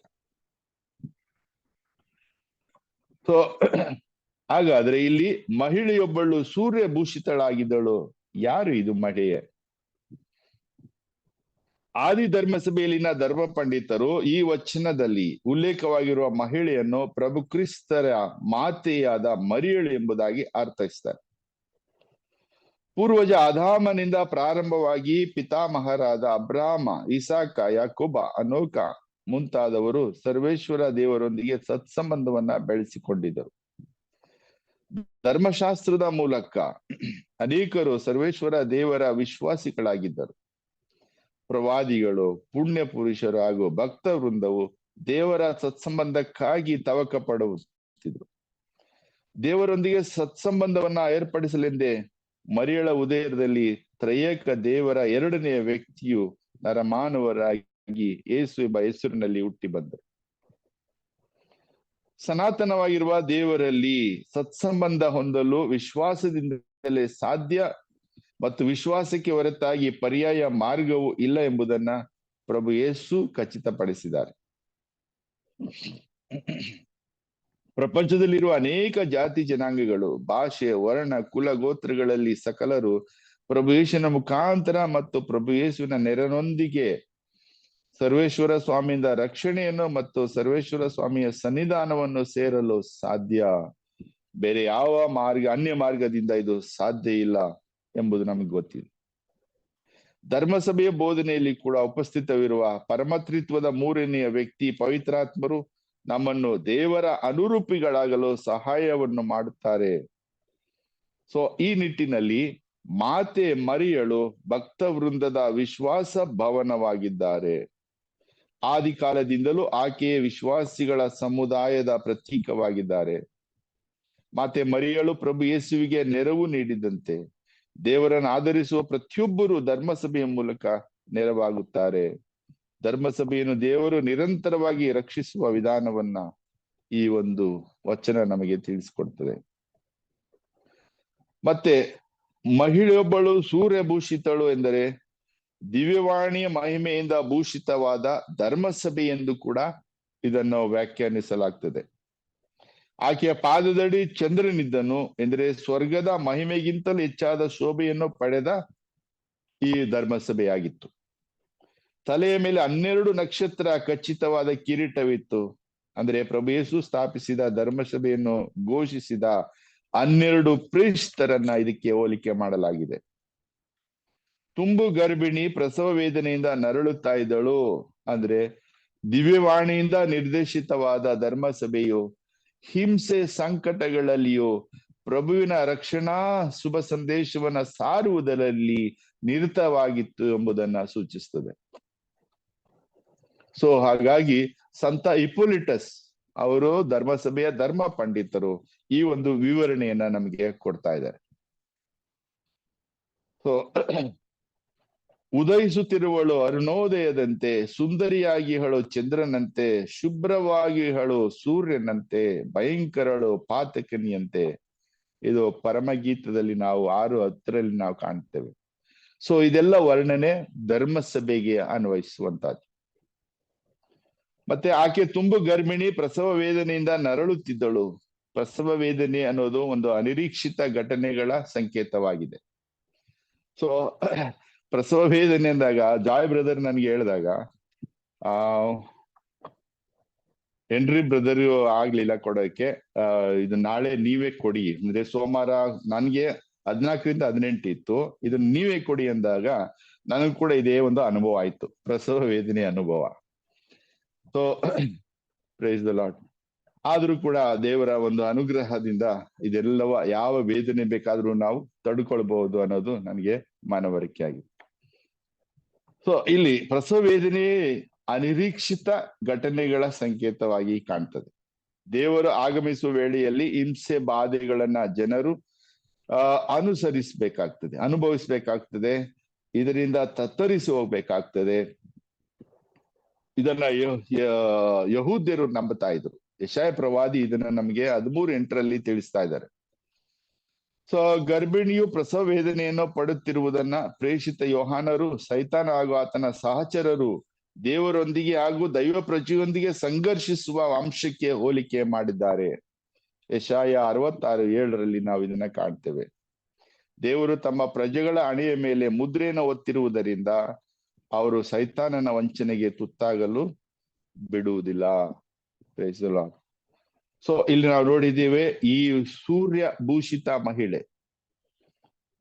ಸೊ ಹಾಗಾದ್ರೆ ಇಲ್ಲಿ ಮಹಿಳೆಯೊಬ್ಬಳು ಸೂರ್ಯ ಭೂಷಿತಳಾಗಿದ್ದಳು. ಯಾರು ಇದು ಮಹಿಳೆ? ಆದಿ ಧರ್ಮಸಭೆಯಲ್ಲಿನ ಧರ್ಮ ಪಂಡಿತರು ಈ ವಚನದಲ್ಲಿ ಉಲ್ಲೇಖವಾಗಿರುವ ಮಹಿಳೆಯನ್ನು ಪ್ರಭು ಕ್ರಿಸ್ತರ ಮಾತೆಯಾದ ಮರಿಯಳು ಎಂಬುದಾಗಿ ಅರ್ಥೈಸ್ತಾರೆ. ಪೂರ್ವಜ ಅದಾಮನಿಂದ ಪ್ರಾರಂಭವಾಗಿ ಪಿತಾಮಹರಾದ ಅಬ್ರಾಮ, ಇಸಾಕ, ಯಾಕೋಬ, ಅನೋಕ ಮುಂತಾದವರು ಸರ್ವೇಶ್ವರ ದೇವರೊಂದಿಗೆ ಸತ್ಸಂಬಂಧವನ್ನ ಬೆಳೆಸಿಕೊಂಡಿದ್ದರು. ಧರ್ಮಶಾಸ್ತ್ರದ ಮೂಲಕ ಅನೇಕರು ಸರ್ವೇಶ್ವರ ದೇವರ ವಿಶ್ವಾಸಿಗಳಾಗಿದ್ದರು. ಪ್ರವಾದಿಗಳು, ಪುಣ್ಯ ಪುರುಷರು ಹಾಗೂ ಭಕ್ತ ವೃಂದವು ದೇವರ ಸತ್ಸಂಬಂಧಕ್ಕಾಗಿ ತವಕ ಪಡುತ್ತಿದ್ರು. ದೇವರೊಂದಿಗೆ ಸತ್ಸಂಬಂಧವನ್ನ ಏರ್ಪಡಿಸಲೆಂದೇ ಮರಿಯಳ ಉದಯದಲ್ಲಿ ತ್ರಯೇಕ ದೇವರ ಎರಡನೆಯ ವ್ಯಕ್ತಿಯು ನರಮಾನವರಾಗಿ ಯೇಸು ಎಂಬ ಹೆಸರಿನಲ್ಲಿ ಹುಟ್ಟಿ ಬಂದರು. ಸನಾತನವಾಗಿರುವ ದೇವರಲ್ಲಿ ಸತ್ಸಂಬಂಧ ಹೊಂದಲು ವಿಶ್ವಾಸದಿಂದಲೇ ಸಾಧ್ಯ ಮತ್ತು ವಿಶ್ವಾಸಕ್ಕೆ ಹೊರತಾಗಿ ಪರ್ಯಾಯ ಮಾರ್ಗವು ಇಲ್ಲ ಎಂಬುದನ್ನ ಪ್ರಭು ಯೇಸು ಖಚಿತಪಡಿಸಿದ್ದಾರೆ. ಪ್ರಪಂಚದಲ್ಲಿರುವ ಅನೇಕ ಜಾತಿ ಜನಾಂಗಗಳು, ಭಾಷೆ, ವರ್ಣ, ಕುಲ, ಗೋತ್ರಗಳಲ್ಲಿ ಸಕಲರು ಪ್ರಭು ಯೇಸುವಿನ ಮುಖಾಂತರ ಮತ್ತು ಪ್ರಭು ಯೇಸುವಿನ ನೆರನೊಂದಿಗೆ ಸರ್ವೇಶ್ವರ ಸ್ವಾಮಿಯಿಂದ ರಕ್ಷಣೆಯನ್ನು ಮತ್ತು ಸರ್ವೇಶ್ವರ ಸ್ವಾಮಿಯ ಸನ್ನಿಧಾನವನ್ನು ಸೇರಲು ಸಾಧ್ಯ. ಬೇರೆ ಯಾವ ಅನ್ಯ ಮಾರ್ಗದಿಂದ ಇದು ಸಾಧ್ಯ ಇಲ್ಲ ಎಂಬುದು ನಮಗೆ ಗೊತ್ತಿದೆ. ಧರ್ಮಸಭೆಯ ಬೋಧನೆಯಲ್ಲಿ ಕೂಡ ಉಪಸ್ಥಿತವಿರುವ ಪರಮತ್ರಿತ್ವದ ಮೂರನೆಯ ವ್ಯಕ್ತಿ ಪವಿತ್ರಾತ್ಮರು ನಮ್ಮನ್ನು ದೇವರ ಅನುರೂಪಿಗಳಾಗಲು ಸಹಾಯವನ್ನು ಮಾಡುತ್ತಾರೆ. ಸೊ ಈ ನಿಟ್ಟಿನಲ್ಲಿ ಮಾತೆ ಮರಿಯಳು ಭಕ್ತ ವೃಂದದ ವಿಶ್ವಾಸ ಭವನವಾಗಿದ್ದಾರೆ. ಆದಿ ಕಾಲದಿಂದಲೂ ಆಕೆಯ ವಿಶ್ವಾಸಿಗಳ ಸಮುದಾಯದ ಪ್ರತೀಕವಾಗಿದ್ದಾರೆ. ಮಾತೆ ಮರಿಯಳು ಪ್ರಭು ಯೇಸುವಿಗೆ ನೆರವು ನೀಡಿದಂತೆ ದೇವರನ್ನು ಆಧರಿಸುವ ಪ್ರತಿಯೊಬ್ಬರು ಧರ್ಮಸಭೆಯ ಮೂಲಕ ನೆರವಾಗುತ್ತಾರೆ. ಧರ್ಮಸಭೆಯನ್ನು ದೇವರು ನಿರಂತರವಾಗಿ ರಕ್ಷಿಸುವ ವಿಧಾನವನ್ನ ಈ ಒಂದು ವಚನ ನಮಗೆ ತಿಳಿಸಿಕೊಡ್ತದೆ. ಮತ್ತೆ ಮಹಿಳೆಯೊಬ್ಬಳು ಸೂರ್ಯಭೂಷಿತಳು ಎಂದರೆ ದಿವ್ಯವಾಣಿಯ ಮಹಿಮೆಯಿಂದ ಭೂಷಿತವಾದ ಧರ್ಮಸಭೆ ಎಂದು ಕೂಡ ಇದನ್ನು ವ್ಯಾಖ್ಯಾನಿಸಲಾಗ್ತದೆ. ಆಕೆಯ ಪಾದದಡಿ ಚಂದ್ರನಿದ್ದನು ಎಂದರೆ ಸ್ವರ್ಗದ ಮಹಿಮೆಗಿಂತಲೂ ಹೆಚ್ಚಾದ ಶೋಭೆಯನ್ನು ಪಡೆದ ಈ ಧರ್ಮಸಭೆಯಾಗಿತ್ತು. ತಲೆಯ ಮೇಲೆ 12 ನಕ್ಷತ್ರ ಖಚಿತವಾದ ಕಿರೀಟವಿತ್ತು. ಅಂದ್ರೆ ಪ್ರಭು ಯೇಸು ಸ್ಥಾಪಿಸಿದ ಧರ್ಮಸಭೆಯನ್ನು ಘೋಷಿಸಿದ 12 ಪ್ರೀಸ್ತರನ್ನ ಇದಕ್ಕೆ ಹೋಲಿಕೆ ಮಾಡಲಾಗಿದೆ. ತುಂಬು ಗರ್ಭಿಣಿ ಪ್ರಸವ ವೇದನೆಯಿಂದ ನರಳುತ್ತಾ ಇದ್ದಳು. ಅಂದ್ರೆ ದಿವ್ಯವಾಣಿಯಿಂದ ನಿರ್ದೇಶಿತವಾದ ಧರ್ಮಸಭೆಯು ಹಿಂಸೆ ಸಂಕಟಗಳಲ್ಲಿಯೂ ಪ್ರಭುವಿನ ರಕ್ಷಣಾ ಶುಭ ಸಂದೇಶವನ್ನ ಸಾರುವುದರಲ್ಲಿ ನಿರತವಾಗಿತ್ತು ಎಂಬುದನ್ನ ಸೂಚಿಸ್ತದೆ. ಸೊ ಹಾಗಾಗಿ ಸಂತ ಹಿಪ್ಪೋಲಿಟಸ್ ಅವರು ಧರ್ಮಸಭೆಯ ಧರ್ಮ ಪಂಡಿತರು ಈ ಒಂದು ವಿವರಣೆಯನ್ನ ನಮಗೆ ಕೊಡ್ತಾ ಇದ್ದಾರೆ. ಸೊ ಉದಯಿಸುತ್ತಿರುವಳು ಅರುಣೋದಯದಂತೆ, ಸುಂದರಿಯಾಗಿ ಹೇಳು ಚಂದ್ರನಂತೆ, ಶುಭ್ರವಾಗಿ ಹೇಳು ಸೂರ್ಯನಂತೆ, ಭಯಂಕರಳು ಪಾತಕನಿಯಂತೆ. ಇದು ಪರಮಗೀತದಲ್ಲಿ ನಾವು 6:10 ನಾವು ಕಾಣ್ತೇವೆ. ಸೊ ಇದೆಲ್ಲ ವರ್ಣನೆ ಧರ್ಮಸಭೆಗೆ ಅನ್ವಯಿಸುವಂತಹದ್ದು. ಮತ್ತೆ ಆಕೆ ತುಂಬು ಗರ್ಭಿಣಿ ಪ್ರಸವ ವೇದನೆಯಿಂದ ನರಳುತ್ತಿದ್ದಳು. ಪ್ರಸವ ವೇದನೆ ಅನ್ನೋದು ಒಂದು ಅನಿರೀಕ್ಷಿತ ಘಟನೆಗಳ ಸಂಕೇತವಾಗಿದೆ. ಸೊ ಪ್ರಸವ ವೇದನೆ ಅಂದಾಗ ಜಾಯ್ ಬ್ರದರ್ ನನ್ಗೆ ಹೇಳಿದಾಗ ಆ ಹೆನ್ರಿ ಬ್ರದರ್ ಆಗ್ಲಿಲ್ಲ ಕೊಡೋಕೆ, ಇದು ನಾಳೆ ನೀವೇ ಕೊಡಿ ಅಂದ್ರೆ ಸೋಮವಾರ ನನ್ಗೆ 14 ರಿಂದ 18 ಇತ್ತು, ಇದನ್ನ ನೀವೇ ಕೊಡಿ ಅಂದಾಗ ನನಗೂ ಕೂಡ ಇದೇ ಒಂದು ಅನುಭವ ಆಯ್ತು, ಪ್ರಸವ ವೇದನೆ ಅನುಭವ. So price the lord. ಆದ್ರೂ ಕೂಡ ದೇವರ ಒಂದು ಅನುಗ್ರಹದಿಂದ ಇದೆಲ್ಲವ ಯಾವ ವೇದನೆ ಬೇಕಾದ್ರೂ ನಾವು ತಡ್ಕೊಳ್ಬಹುದು ಅನ್ನೋದು ನನಗೆ ಮನವರಿಕೆ ಆಗಿದೆ. ಸೊ ಇಲ್ಲಿ ಪ್ರಸವ ವೇದನೆ ಅನಿರೀಕ್ಷಿತ ಘಟನೆಗಳ ಸಂಕೇತವಾಗಿ ಕಾಣ್ತದೆ. ದೇವರು ಆಗಮಿಸುವ ವೇಳೆಯಲ್ಲಿ ಹಿಂಸೆ ಬಾಧೆಗಳನ್ನ ಜನರು ಅನುಸರಿಸಬೇಕಾಗ್ತದೆ, ಅನುಭವಿಸ್ಬೇಕಾಗ್ತದೆ, ಇದರಿಂದ ತತ್ತರಿಸಿ ಹೋಗ್ಬೇಕಾಗ್ತದೆ. ಇದನ್ನ ಯಹೂದ್ಯರು ನಂಬುತ್ತಾ ಇದ್ರು. ಯೆಶಾಯ ಪ್ರವಾದಿ ಇದನ್ನ ನಮ್ಗೆ 13:8 ತಿಳಿಸ್ತಾ ಇದ್ದಾರೆ. ಸೊ ಗರ್ಭಿಣಿಯು ಪ್ರಸವ ವೇದನೆಯನ್ನು ಪಡುತ್ತಿರುವುದನ್ನ ಪ್ರೇಷಿತ ಯೋಹಾನರು ಸೈತಾನ ಹಾಗೂ ಆತನ ಸಹಚರರು ದೇವರೊಂದಿಗೆ ಹಾಗೂ ದೈವ ಪ್ರಜೆಯೊಂದಿಗೆ ಸಂಘರ್ಷಿಸುವ ಅಂಶಕ್ಕೆ ಹೋಲಿಕೆ ಮಾಡಿದ್ದಾರೆ. ಯೆಶಾಯ 66:7 ನಾವು ಇದನ್ನ ಕಾಣ್ತೇವೆ. ದೇವರು ತಮ್ಮ ಪ್ರಜೆಗಳ ಹಣೆಯ ಮೇಲೆ ಮುದ್ರೆಯನ್ನು ಒತ್ತಿರುವುದರಿಂದ ಅವರು ಸೈತಾನನ ವಂಚನೆಗೆ ತುತ್ತಾಗಲು ಬಿಡುವುದಿಲ್ಲ. ಸೊ ಇಲ್ಲಿ ನಾವು ನೋಡಿದ್ದೇವೆ, ಈ ಸೂರ್ಯ ಭೂಷಿತ ಮಹಿಳೆ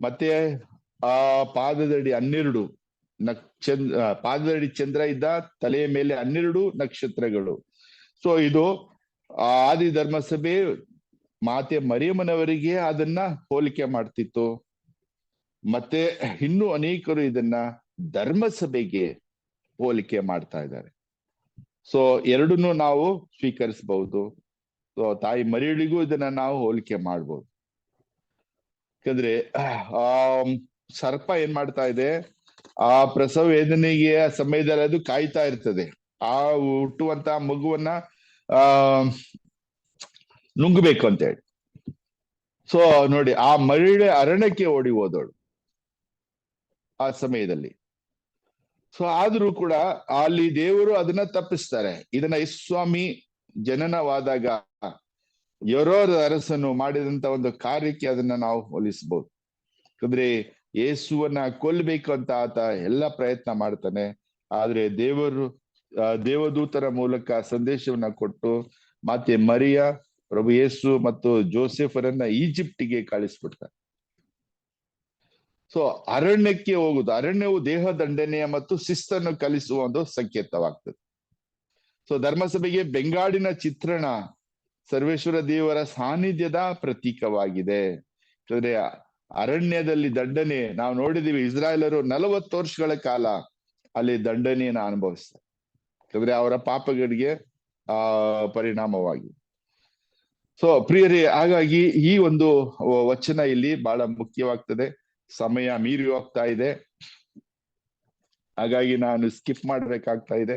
ಮತ್ತೆ ಆ ಪಾದದಡಿ 12 ಪಾದದಡಿ ಚಂದ್ರ ಇದ್ದ, ತಲೆಯ ಮೇಲೆ 12 ನಕ್ಷತ್ರಗಳು. ಸೊ ಇದು ಆದಿ ಧರ್ಮಸಭೆ ಮಾತೆ ಮರಿಯಮ್ಮನವರಿಗೆ ಅದನ್ನ ಹೋಲಿಕೆ ಮಾಡ್ತಿತ್ತು. ಮತ್ತೆ ಇನ್ನೂ ಅನೇಕರು ಇದನ್ನ ಧರ್ಮಸಭೆಗೆ ಹೋಲಿಕೆ ಮಾಡ್ತಾ ಇದ್ದಾರೆ. ಸೊ ಎರಡನ್ನೂ ನಾವು ಸ್ವೀಕರಿಸಬಹುದು. ಸೊ ತಾಯಿ ಮರಿಯಳಿಗೂ ಇದನ್ನ ನಾವು ಹೋಲಿಕೆ ಮಾಡ್ಬೋದು. ಯಾಕಂದ್ರೆ ಸರ್ಪ ಏನ್ ಮಾಡ್ತಾ ಇದೆ, ಆ ಪ್ರಸವ ವೇದನೆಗೆ ಸಮಯದಲ್ಲಿ ಅದು ಕಾಯ್ತಾ ಇರ್ತದೆ, ಆ ಹುಟ್ಟುವಂತ ಮಗುವನ್ನ ನುಂಗಬೇಕು ಅಂತ ಹೇಳಿ. ಸೊ ನೋಡಿ, ಆ ಮಹಿಳೆ ಅರಣ್ಯಕ್ಕೆ ಓಡಿ ಹೋದಳು ಆ ಸಮಯದಲ್ಲಿ. ಸೊ ಆದ್ರೂ ಕೂಡ ಅಲ್ಲಿ ದೇವರು ಅದನ್ನ ತಪ್ಪಿಸ್ತಾರೆ. ಇದನ್ನ ಯೇಸುಸ್ವಾಮಿ ಜನನವಾದಾಗ ಯೆರೋದ ಅರಸನು ಮಾಡಿದಂತ ಒಂದು ಕಾರ್ಯಕ್ಕೆ ಅದನ್ನ ನಾವು ಹೋಲಿಸಬಹುದು. ಯಾಕಂದ್ರೆ ಯೇಸುವನ್ನ ಕೊಲ್ಲಬೇಕು ಅಂತ ಆತ ಎಲ್ಲ ಪ್ರಯತ್ನ ಮಾಡ್ತಾನೆ, ಆದ್ರೆ ದೇವದೂತರ ಮೂಲಕ ಸಂದೇಶವನ್ನ ಕೊಟ್ಟು ಮತ್ತೆ ಮರಿಯ, ಪ್ರಭು ಯೇಸು ಮತ್ತು ಜೋಸೆಫರನ್ನ ಈಜಿಪ್ಟಿಗೆ ಕಳಿಸ್ಬಿಡ್ತಾರೆ. ಸೊ ಅರಣ್ಯಕ್ಕೆ ಹೋಗುದು, ಅರಣ್ಯವು ದೇಹ ದಂಡನೆಯ ಮತ್ತು ಶಿಸ್ತನ್ನು ಕಲಿಸುವ ಒಂದು ಸಂಕೇತವಾಗ್ತದೆ. ಸೊ ಧರ್ಮಸಭೆಗೆ ಬೆಂಗಾಡಿನ ಚಿತ್ರಣ ಸರ್ವೇಶ್ವರ ದೇವರ ಸಾನ್ನಿಧ್ಯದ ಪ್ರತೀಕವಾಗಿದೆ. ಯಾಕಂದ್ರೆ ಅರಣ್ಯದಲ್ಲಿ ದಂಡನೆ ನಾವು ನೋಡಿದೀವಿ, ಇಸ್ರಾಯೇಲರು 40 ವರ್ಷಗಳ ಕಾಲ ಅಲ್ಲಿ ದಂಡನೆಯನ್ನು ಅನುಭವಿಸ್ತಾರೆ, ಯಾಕಂದ್ರೆ ಅವರ ಪಾಪಗಳಿಗೆ ಪರಿಣಾಮವಾಗಿ. ಸೊ ಪ್ರಿಯರೇ, ಹಾಗಾಗಿ ಈ ಒಂದು ವಚನ ಇಲ್ಲಿ ಬಹಳ ಮುಖ್ಯವಾಗ್ತದೆ. ಸಮಯ ಮೀರಿ ಹೋಗ್ತಾ ಇದೆ, ಹಾಗಾಗಿ ನಾನು ಸ್ಕಿಪ್ ಮಾಡ್ಬೇಕಾಗ್ತಾ ಇದೆ.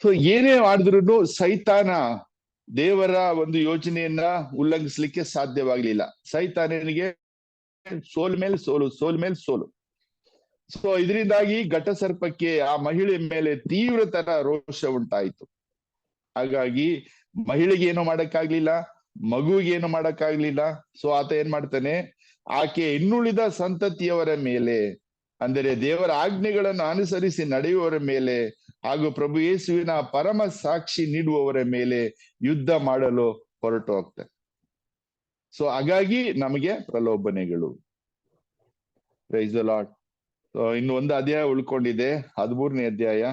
ಸೊ ಏನೇ ಮಾಡಿದ್ರು ಸೈತಾನ ದೇವರ ಒಂದು ಯೋಜನೆಯನ್ನ ಉಲ್ಲಂಘಿಸ್ಲಿಕ್ಕೆ ಸಾಧ್ಯವಾಗ್ಲಿಲ್ಲ. ಸೈತಾನನಿಗೆ ಸೋಲ್ ಮೇಲೆ ಸೋಲು, ಸೋಲ್ ಮೇಲೆ ಸೋಲು. ಸೊ ಇದರಿಂದಾಗಿ ಘಟಸರ್ಪಕ್ಕೆ, ಆ ಮಹಿಳೆ ಮೇಲೆ ತೀವ್ರತರ ರೋಷ ಉಂಟಾಯಿತು. ಹಾಗಾಗಿ ಮಹಿಳೆಗೆ ಏನು ಮಾಡಕ್ಕಾಗ್ಲಿಲ್ಲ, ಮಗುವಿಗೆ ಏನು ಮಾಡಕ್ಕಾಗ್ಲಿಲ್ಲ. ಸೊ ಆತ ಏನ್ ಮಾಡ್ತಾನೆ, ಆಕೆ ಇನ್ನುಳಿದ ಸಂತತಿಯವರ ಮೇಲೆ, ಅಂದರೆ ದೇವರ ಆಜ್ಞೆಗಳನ್ನು ಅನುಸರಿಸಿ ನಡೆಯುವವರ ಮೇಲೆ ಹಾಗೂ ಪ್ರಭು ಯೇಸುವಿನ ಪರಮ ಸಾಕ್ಷಿ ನೀಡುವವರ ಮೇಲೆ ಯುದ್ಧ ಮಾಡಲು ಹೊರಟು ಹೋಗ್ತಾರೆ. ಸೊ ಹಾಗಾಗಿ ನಮಗೆ ಪ್ರಲೋಭನೆಗಳು. Price the lord. ಇನ್ನು ಒಂದು ಅಧ್ಯಾಯ ಉಳ್ಕೊಂಡಿದೆ, 13ನೇ ಅಧ್ಯಾಯ.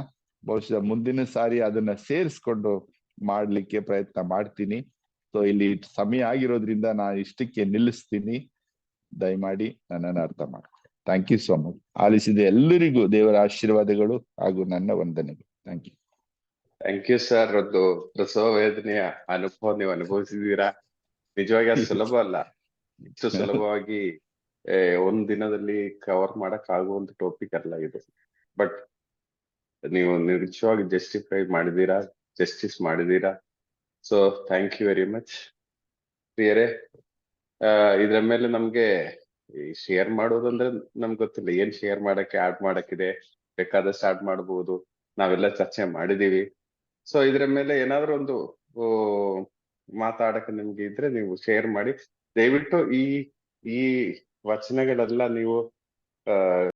ಬಹುಶಃ ಮುಂದಿನ ಸಾರಿ ಅದನ್ನ ಸೇರಿಸ್ಕೊಂಡು ಮಾಡ್ಲಿಕ್ಕೆ ಪ್ರಯತ್ನ ಮಾಡ್ತೀನಿ. ಸೊ ಇಲ್ಲಿ ಸಮಯ ಆಗಿರೋದ್ರಿಂದ ನಾನು ಇಷ್ಟಕ್ಕೆ ನಿಲ್ಲಿಸ್ತೀನಿ. ದಯಮಾಡಿ ನನ್ನನ್ನು ಅರ್ಥ ಮಾಡಿ. Thank you so much. ಆಲಿಸಿದ ಎಲ್ಲರಿಗೂ ದೇವರ ಆಶೀರ್ವಾದಗಳು ಹಾಗೂ ನನ್ನ ವಂದನೆಗಳು. Thank you. Thank you sir. ಒಂದು ಪ್ರಸವ ವೇದನೆಯ ಅನುಭವ ನೀವು ಅನುಭವಿಸಿದೀರಾ. ನಿಜವಾಗಿ ಅದು ಸುಲಭ ಅಲ್ಲ. ಇಷ್ಟು ಸುಲಭವಾಗಿ ಒಂದ್ ದಿನದಲ್ಲಿ ಕವರ್ ಮಾಡಕ್ ಆಗುವಂತ ಟಾಪಿಕ್ ಅಲ್ಲ ಇದು. ಬಟ್ ನೀವು ನಿಜವಾಗಿ ಜಸ್ಟಿಸ್ ಮಾಡಿದೀರಾ. So thank you very much. ಪ್ರಿಯರೇ, ಇದ್ರ ಮೇಲೆ ನಮ್ಗೆ ಶೇರ್ ಮಾಡೋದಂದ್ರೆ ನಮ್ಗೆ ಗೊತ್ತಿಲ್ಲ ಏನ್ ಶೇರ್ ಮಾಡಕ್ಕೆ, ಆಡ್ ಮಾಡಕ್ಕಿದೆ. ಬೇಕಾದಷ್ಟು ಆಡ್ ಮಾಡ್ಬೋದು. ನಾವೆಲ್ಲ ಚರ್ಚೆ ಮಾಡಿದೀವಿ. ಸೊ ಇದ್ರ ಮೇಲೆ ಏನಾದ್ರು ಒಂದು ಓ, ಮಾತಾಡಕ್ಕೆ ನಿಮ್ಗೆ ಇದ್ರೆ ನೀವು ಶೇರ್ ಮಾಡಿ. ದಯವಿಟ್ಟು ಈ ವಚನಗಳೆಲ್ಲ ನೀವು